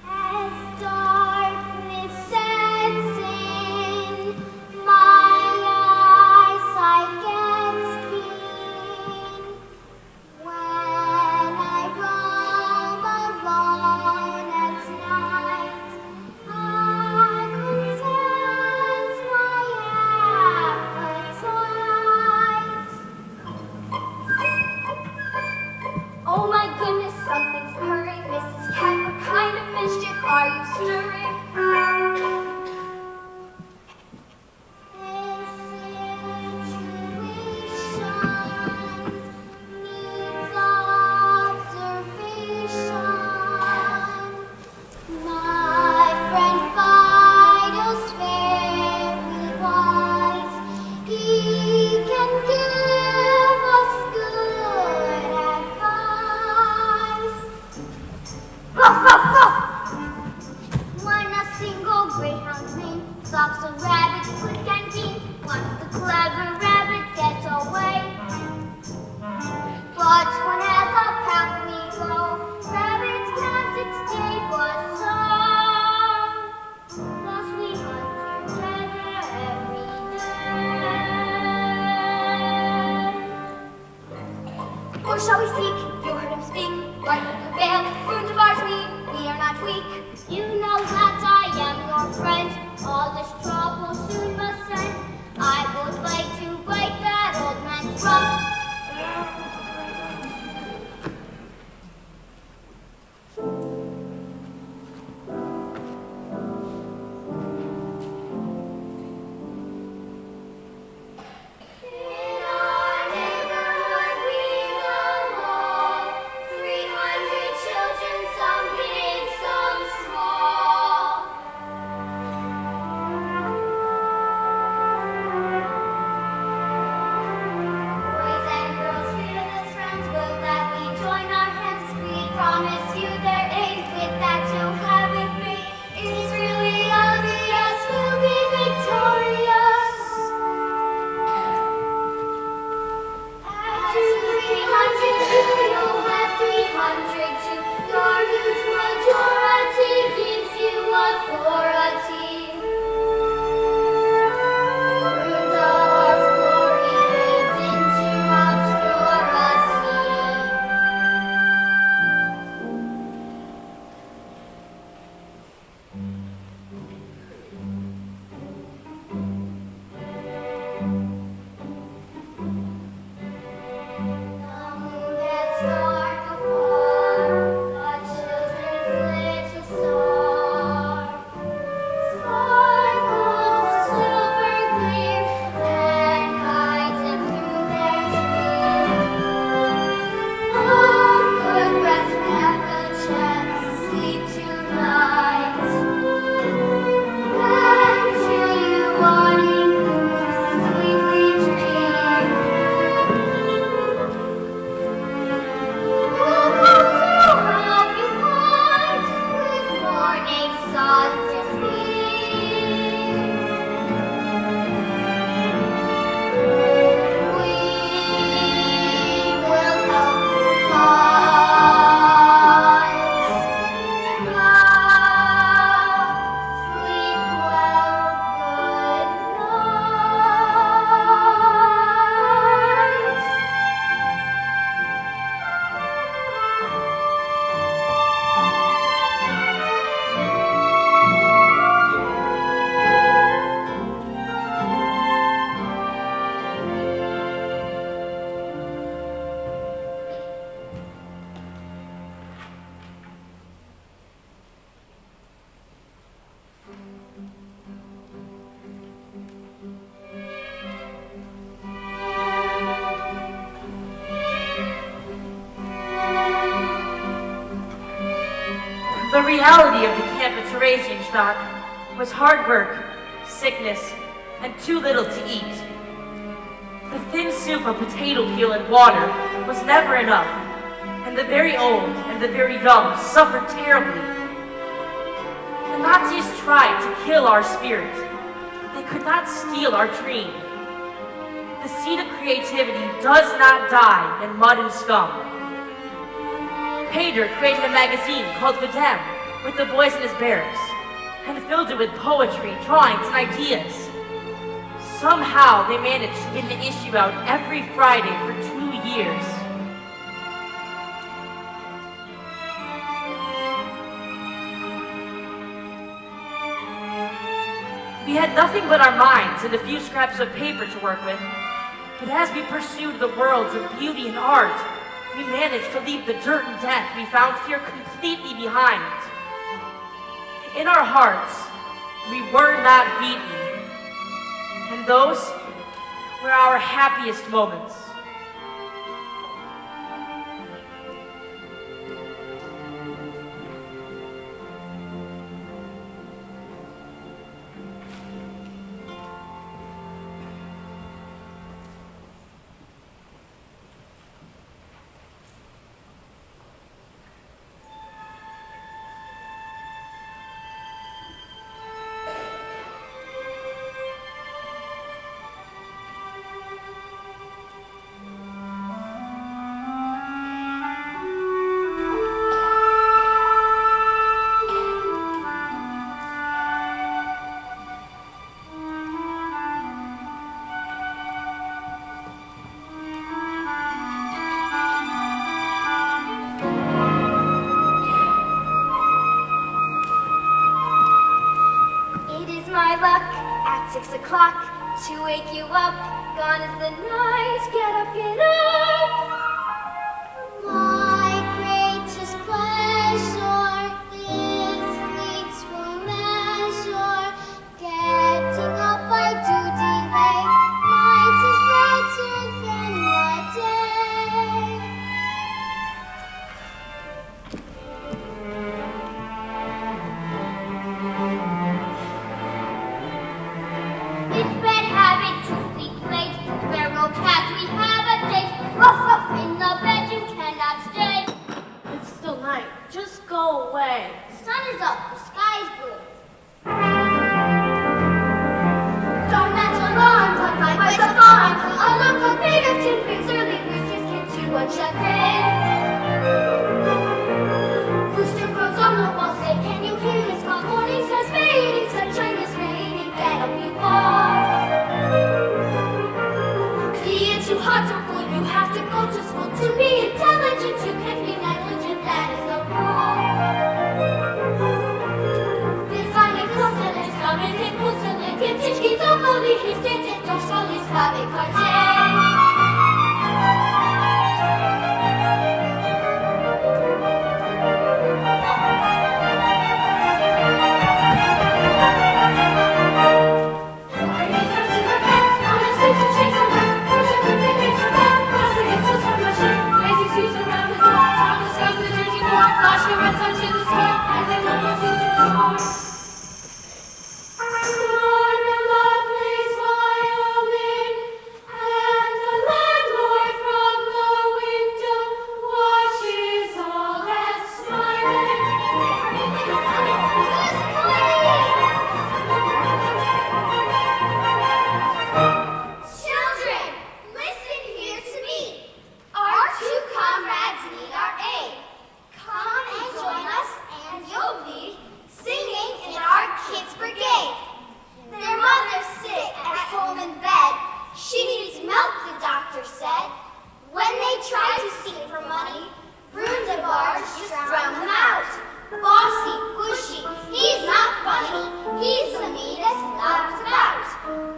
As darkness sets in, my eyesight gets keen. When I roam alone at night, I content my appetite. Oh my goodness, something's purring. Mrs. Cat, what kind of mischief are you stirring? This situation needs observation. My friend Fido's very wise. He can give us good advice. Ruff, ruff, ruff! When a single greyhound's name stalks a rabbit quick and keen, once the clever rabbit gets away. But when as a pack we go, rabbit's past its day was so. Thus we hunt together every day. Or shall we seek? You heard him speak. Right in the veil, Brundibar's we are not weak. You know that I am your friend. All this trouble soon must end. I would like to break that old man's trunk. In our neighborhood we know all, 300 children, some big, some small. Boys and girls, fearless friends, will gladly join our hands. We promise you their aid, with that you'll have it free. It is really obvious we'll be victorious. At 300 you'll have 300 too. Your huge majority gives you authority. Brundibar's glory fades into obscurity. The moon gets dark afar, the children's little star sparkles silver gleam and guides them through their dream. Oh, good rest, have a chance, sleep tonight. And till you morning, sweet reality of the camp at Theresienstadt was hard work, sickness, and too little to eat. The thin soup of potato peel and water was never enough, and the very old and the very young suffered terribly. The Nazis tried to kill our spirit, but they could not steal our dream. The seed of creativity does not die in mud and scum. Pater created a magazine called Videm with the boys in his barracks, and filled it with poetry, drawings, and ideas. Somehow they managed to get an issue out every Friday for 2 years. We had nothing but our minds and a few scraps of paper to work with, but as we pursued the worlds of beauty and art, we managed to leave the dirt and death we found here completely behind. In our hearts, we were not beaten, and those were our happiest moments. At 6 o'clock to wake you up. Gone is the night. Get up, get up. My greatest pleasure is sleep's full measure. Getting up I do delay. Night is brighter than the day. It's bad habit to sleep late. Feral cat, we have a date. Ruff, ruff, in the bed you cannot stay. It's still night. Just go away. The sun is up, the sky is blue. Don't that alarm, but my boy's a farm. A local bigger tin brings early roosters into a chagrin. Rooster crows on the wall, say, can you hear his call? Morning star's fading, sunshine is raining. Get up, you all. Being too hot or cold, you have to go to school. To be intelligent, you can't be negligent. That is the rule. Designing closeness, coming in closeness. Kiptichki, zokoli, histete, doshkoli, slavic karche. Brundibar just drown them out. Bossy, pushy, he's not funny. He's the meanest knobs about.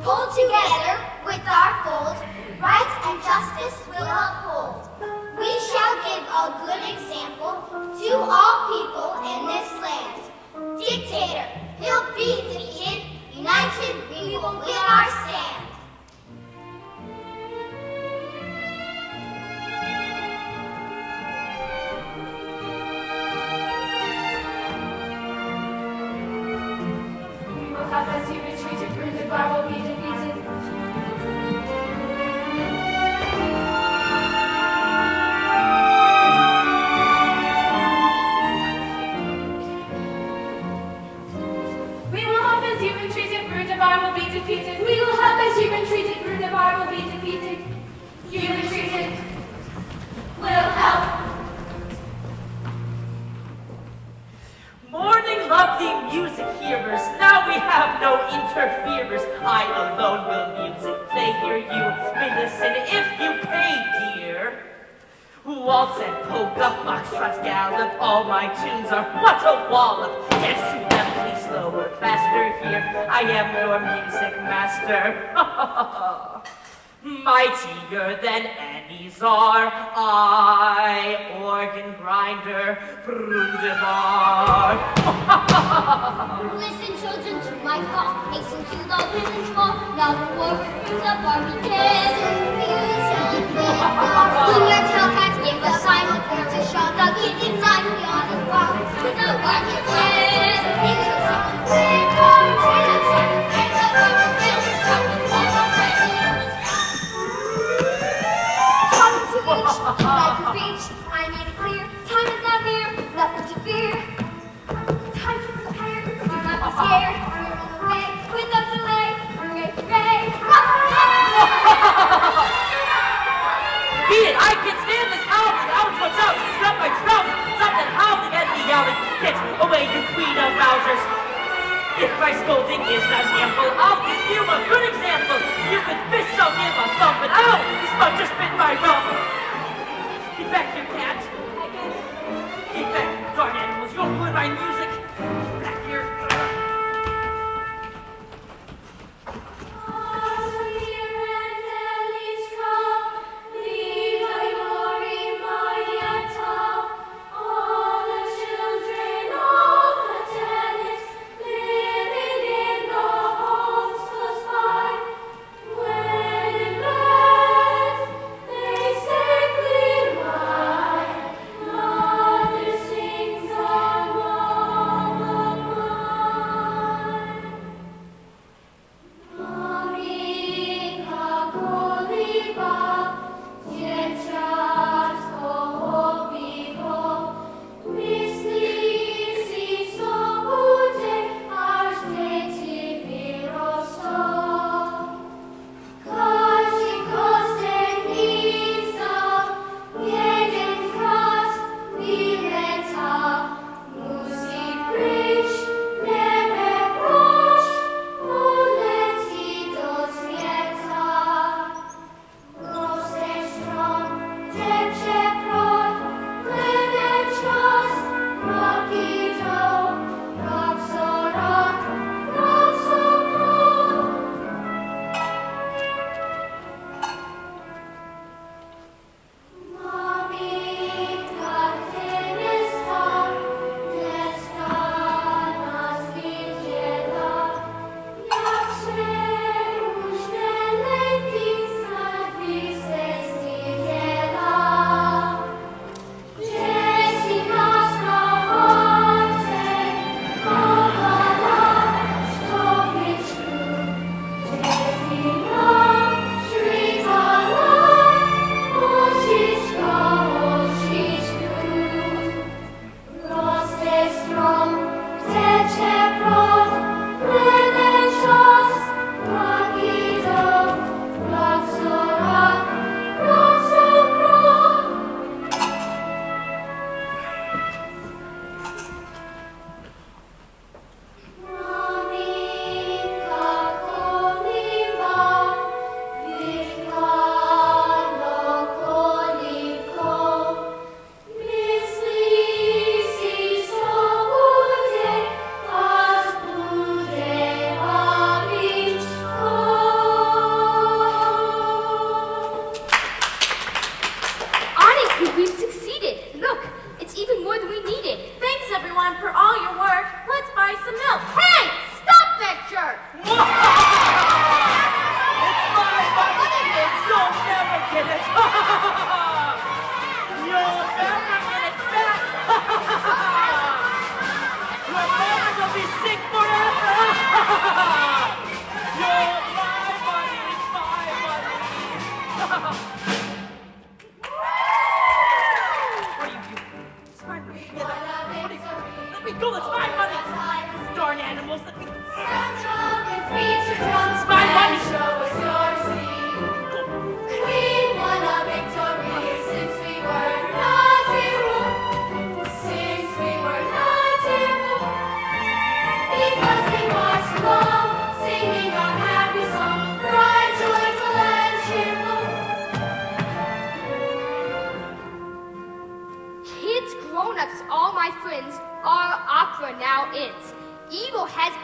Pulled together with our fold, right and justice will uphold. We shall give a good example to all people in this land. Dictator, he'll be defeated. United, we will win our stand. listen if you pay, dear. Waltz and polka, foxtrots, gallop, all my tunes are what a wallop. Dance to them, please slower, faster here. I am your music master. Mightier than any czar, I, organ grinder, Brundibar. Listen, children, to my call. Hasten to the women's ball. Now the war brings up our begin. Swing your tail cats, give a sign. Look where to shot the kid inside. We are the wild to the one you win. Like a speech, I made it clear. Time is now near, nothing to fear. Time to prepare, do not be scared. We're on the way, without delay. Hooray, hooray! Beat it! I can stand this howling. Out, what's out? She's got my trousers. Something howling at me, yelling. Get away, you queen of rousers. If my scolding is not ample, I'll give you a good example. You can fist, I'll give a thump, and ow! This bug just bit my rump. Get back, you cat. Get back, darn animals. You'll ruin my music. Back here. When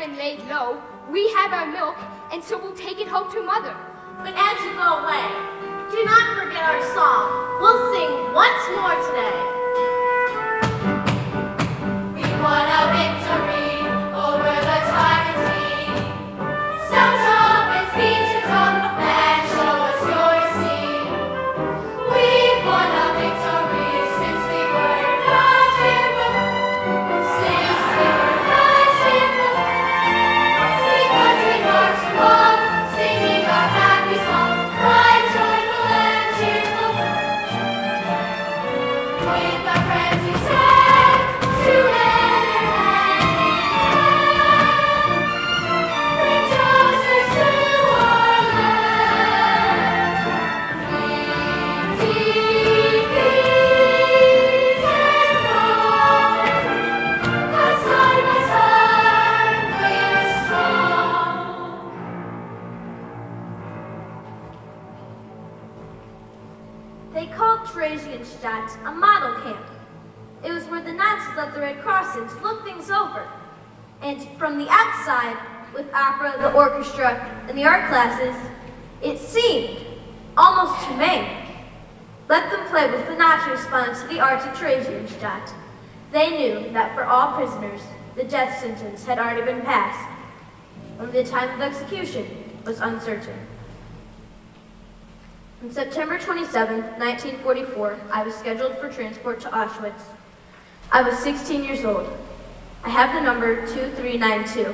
been laid low. We have our milk, and so we'll take it home to Mother. But as you go away, do not forget our song. We'll sing once more today. We won a victory over the tyrant. Sound trumpets, beat your drum, and show us your esteem. We won a victory since we were not fearful. Since we were not fearful. Because we marched along, singing our happy song, bright, joyful, and cheerful. With our friends we stand together hand in hand. Bring justice to our land. Plenty, peace, and love. 'Cause side by side we're strong. They called Theresienstadt a model camp. It was where the Nazis let the Red Cross in to look things over. And from the outside, with opera, the orchestra, and the art classes, it seemed almost humane. Let them play with the Nazi response to the arts of Theresienstadt. They knew that for all prisoners, the death sentence had already been passed. Only the time of execution was uncertain. On September 27, 1944, I was scheduled for transport to Auschwitz. I was 16 years old. I have the number 2392.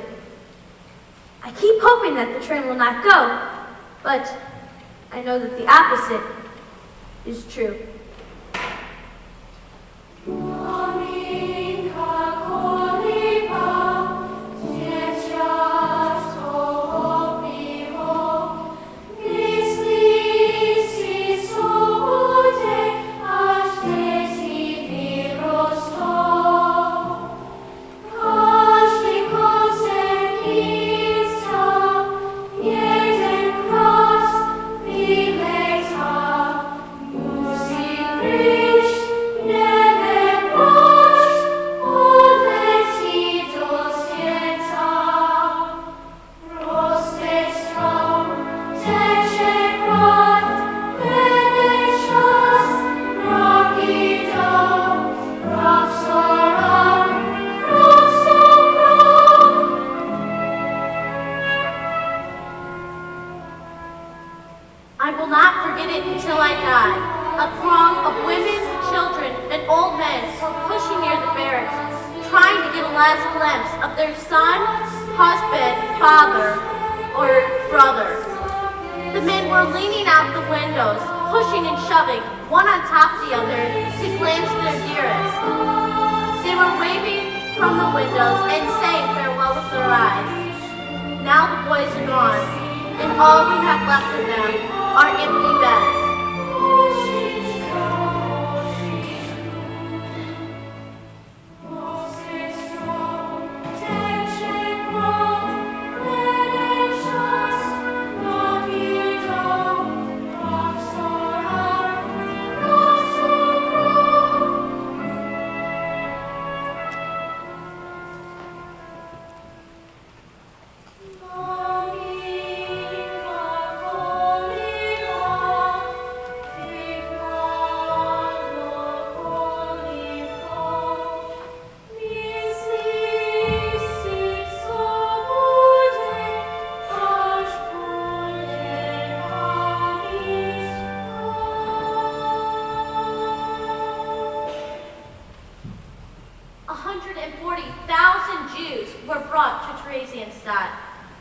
I keep hoping that the train will not go, but I know that the opposite is true. I will not forget it until I die. A throng of women, children, and old men were pushing near the barracks, trying to get a last glimpse of their son, husband, father, or brother. The men were leaning out the windows, pushing and shoving, one on top of the other, to glance at their dearest. They were waving from the windows and saying farewell with their eyes. Now the boys are gone, and all we have left of them are empty beds.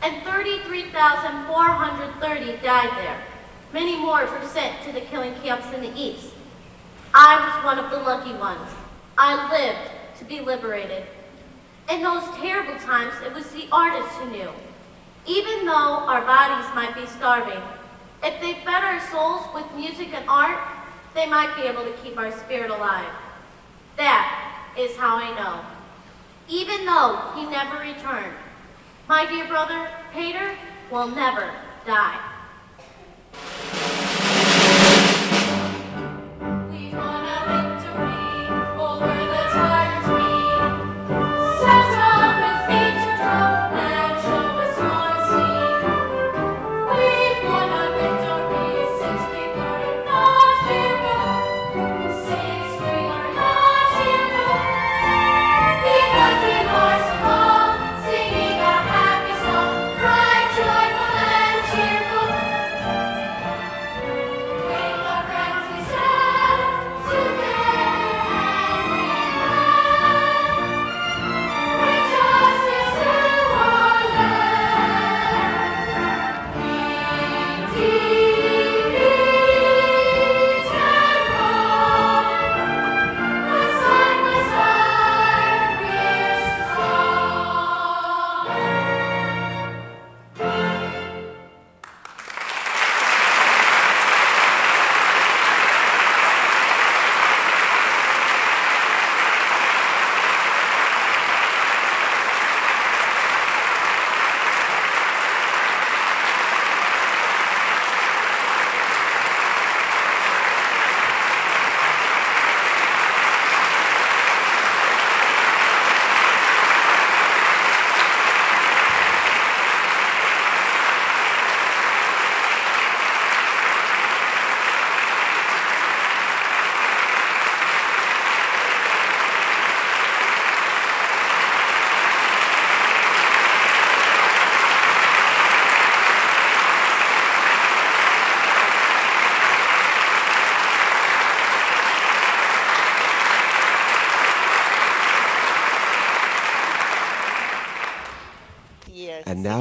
And 33,430 died there. Many more were sent to the killing camps in the east. I was one of the lucky ones. I lived to be liberated. In those terrible times, it was the artists who knew. Even though our bodies might be starving, if they fed our souls with music and art, they might be able to keep our spirit alive. That is how I know. Even though he never returned, my dear brother, Peter, will never die. We won a victory over the tyrant. Sound trumpets, beat your drum, and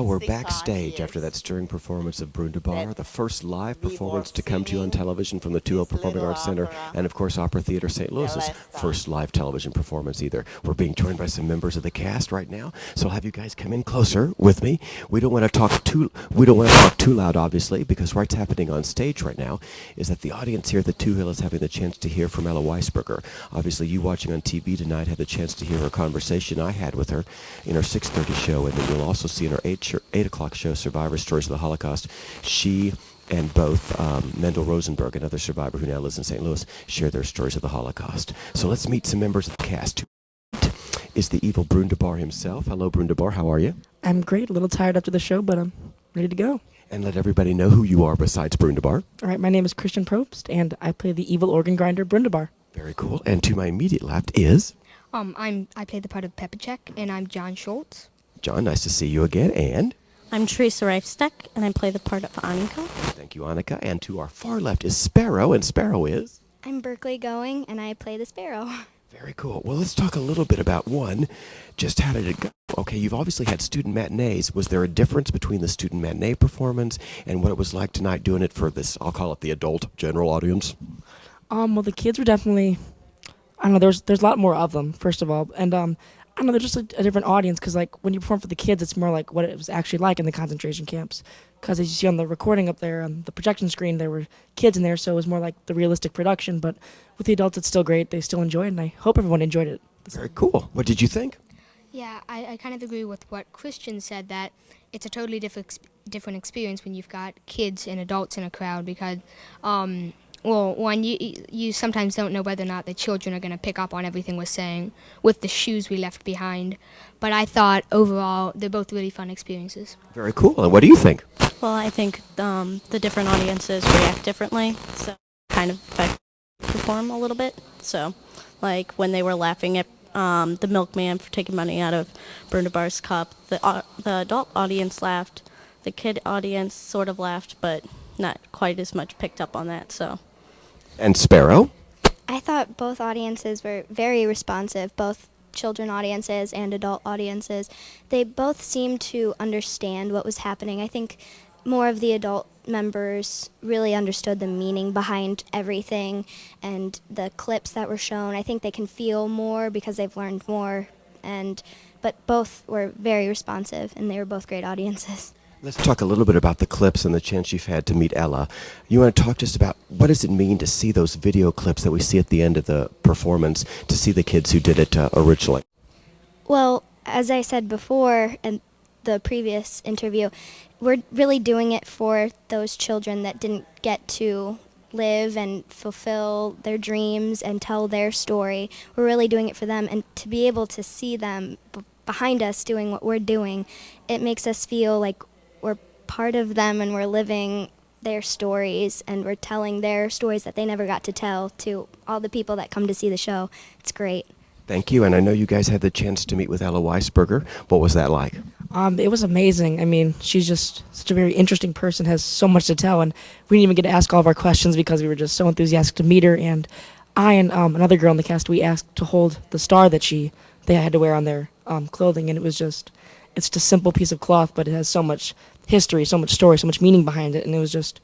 Well, we're backstage after that stirring performance of Brundibar, the first live performance to come to you on television from the Two Hill Performing Arts Center, and of course Opera Theater St. Louis's first live television performance either. We're being joined by some members of the cast right now, so I'll have you guys come in closer with me. We don't want to talk too loud, obviously, because what's happening on stage right now is that the audience here at the Two Hill is having the chance to hear from Ella Weissberger. Obviously, you watching on TV tonight had the chance to hear her conversation I had with her in her 6:30 show, and then you'll also see in her 8 o'clock show, Survivor Stories of the Holocaust, she and both Mendel Rosenberg, another survivor who now lives in St. Louis, share their stories of the Holocaust. So let's meet some members of the cast. Is the evil Brundibar himself. Hello, Brundibar. How are you? I'm great. A little tired after the show, but I'm ready to go. And let everybody know who you are besides Brundibar. All right, my name is Christian Probst, and I play the evil organ grinder Brundibar. Very cool. And to my immediate left is... I play the part of Peppercheck, and I'm John Scholz. John, nice to see you again. And... I'm Teresa Reifsteck, and I play the part of Annika. Thank you, Annika. And to our far left is Sparrow, and Sparrow is... I'm Berkeley Going, and I play the Sparrow. Very cool. Well, let's talk a little bit about one. Just how did it go? Okay, you've obviously had student matinees. Was there a difference between the student matinee performance and what it was like tonight doing it for this, I'll call it the adult general audience? Well, the kids were definitely, I don't know, there's a lot more of them, first of all. And, I don't know, they're just a different audience because, like, when you perform for the kids, it's more like what it was actually like in the concentration camps. Because as you see on the recording up there, on the projection screen, there were kids in there, so it was more like the realistic production. But with the adults, it's still great. They still enjoy it, and I hope everyone enjoyed it. Very cool. What did you think? Yeah, I kind of agree with what Christian said, that it's a totally different experience when you've got kids and adults in a crowd because, well, one, you sometimes don't know whether or not the children are going to pick up on everything we're saying with the shoes we left behind. But I thought overall they're both really fun experiences. Very cool. And what do you think? Well, I think the different audiences react differently, so kind of affect perform a little bit. So, like when they were laughing at the milkman for taking money out of Brundibar's cup, the adult audience laughed, the kid audience sort of laughed, but not quite as much picked up on that. So. And Sparrow? I thought both audiences were very responsive, both children audiences and adult audiences. They both seemed to understand what was happening. I think more of the adult members really understood the meaning behind everything and the clips that were shown. I think they can feel more because they've learned more, but both were very responsive and they were both great audiences. Let's talk a little bit about the clips and the chance you've had to meet Ella. You want to talk just about what does it mean to see those video clips that we see at the end of the performance, to see the kids who did it originally? Well, as I said before in the previous interview, we're really doing it for those children that didn't get to live and fulfill their dreams and tell their story. We're really doing it for them, and to be able to see them behind us doing what we're doing, it makes us feel like we're part of them and we're living their stories and we're telling their stories that they never got to tell to all the people that come to see the show. It's great. Thank you, and I know you guys had the chance to meet with Ella Weissberger. What was that like? It was amazing. I mean, she's just such a very interesting person, has so much to tell, and we didn't even get to ask all of our questions because we were just so enthusiastic to meet her. And I and another girl in the cast, we asked to hold the star that they had to wear on their clothing, and it's just a simple piece of cloth, but it has so much history, so much story, so much meaning behind it, and it was just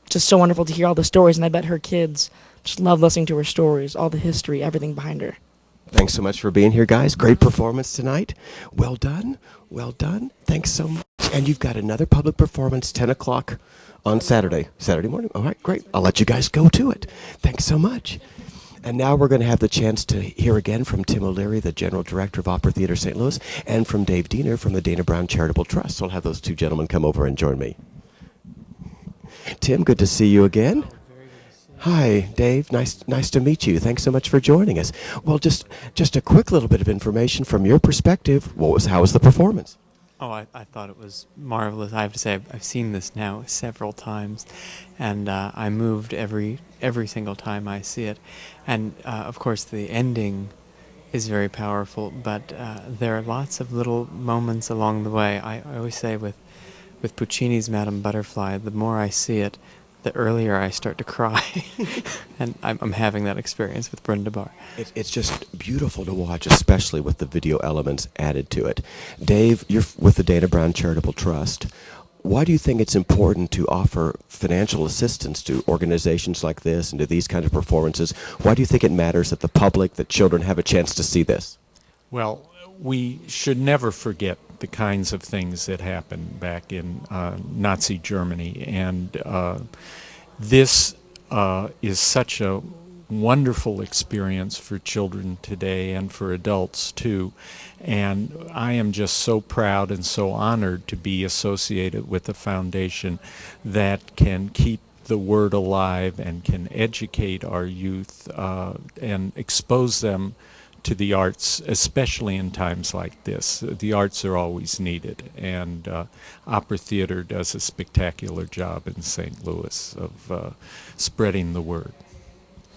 so wonderful to hear all the stories, and I bet her kids just love listening to her stories, all the history, everything behind her. Thanks so much for being here, guys. Great performance tonight. Well done. Well done. Thanks so much. And you've got another public performance, 10 o'clock on Saturday morning. All right, great. I'll let you guys go to it. Thanks so much. And now we're going to have the chance to hear again from Tim O'Leary, the General Director of Opera Theater St. Louis, and from Dave Diener from the Dana Brown Charitable Trust. So I'll have those two gentlemen come over and join me. Tim, good to see you again. Hi, Dave. Nice to meet you. Thanks so much for joining us. Well, just a quick little bit of information from your perspective. How was the performance? Oh, I thought it was marvelous. I have to say, I've seen this now several times, and I moved every single time I see it. And of course, the ending is very powerful, but there are lots of little moments along the way. I always say with Puccini's Madame Butterfly, the more I see it, the earlier I start to cry. And I'm having that experience with Brundibar. It's just beautiful to watch, especially with the video elements added to it. Dave, you're with the Dana Brown Charitable Trust. Why do you think it's important to offer financial assistance to organizations like this and to these kind of performances? Why do you think it matters that the public, that children have a chance to see this? Well, we should never forget the kinds of things that happened back in Nazi Germany. And this is such a wonderful experience for children today and for adults too. And I am just so proud and so honored to be associated with a foundation that can keep the word alive and can educate our youth and expose them to the arts, especially in times like this. The arts are always needed, and Opera Theater does a spectacular job in St. Louis of spreading the word.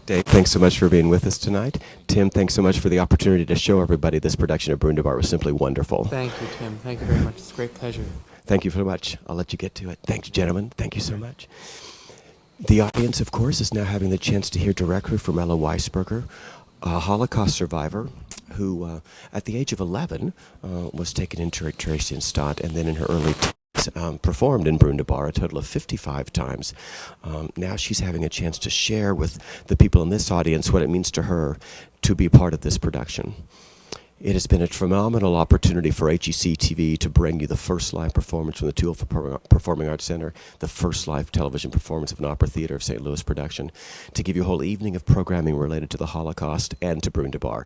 Dave, thanks so much for being with us tonight. Tim, thanks so much for the opportunity to show everybody this production of Brundibar. It was simply wonderful. Thank you, Tim. Thank you very much. It's a great pleasure. Thank you very much. I'll let you get to it. Thank you, gentlemen. Thank you so much. The audience, of course, is now having the chance to hear directly from Ella Weissberger, a Holocaust survivor who, at the age of 11, was taken into Theresienstadt, and then in her early teens performed in Brundibar a total of 55 times. Now she's having a chance to share with the people in this audience what it means to her to be part of this production. It has been a phenomenal opportunity for HEC TV to bring you the first live performance from the Two Hill Performing Arts Center, the first live television performance of an Opera Theater of St. Louis production, to give you a whole evening of programming related to the Holocaust and to Brundibar.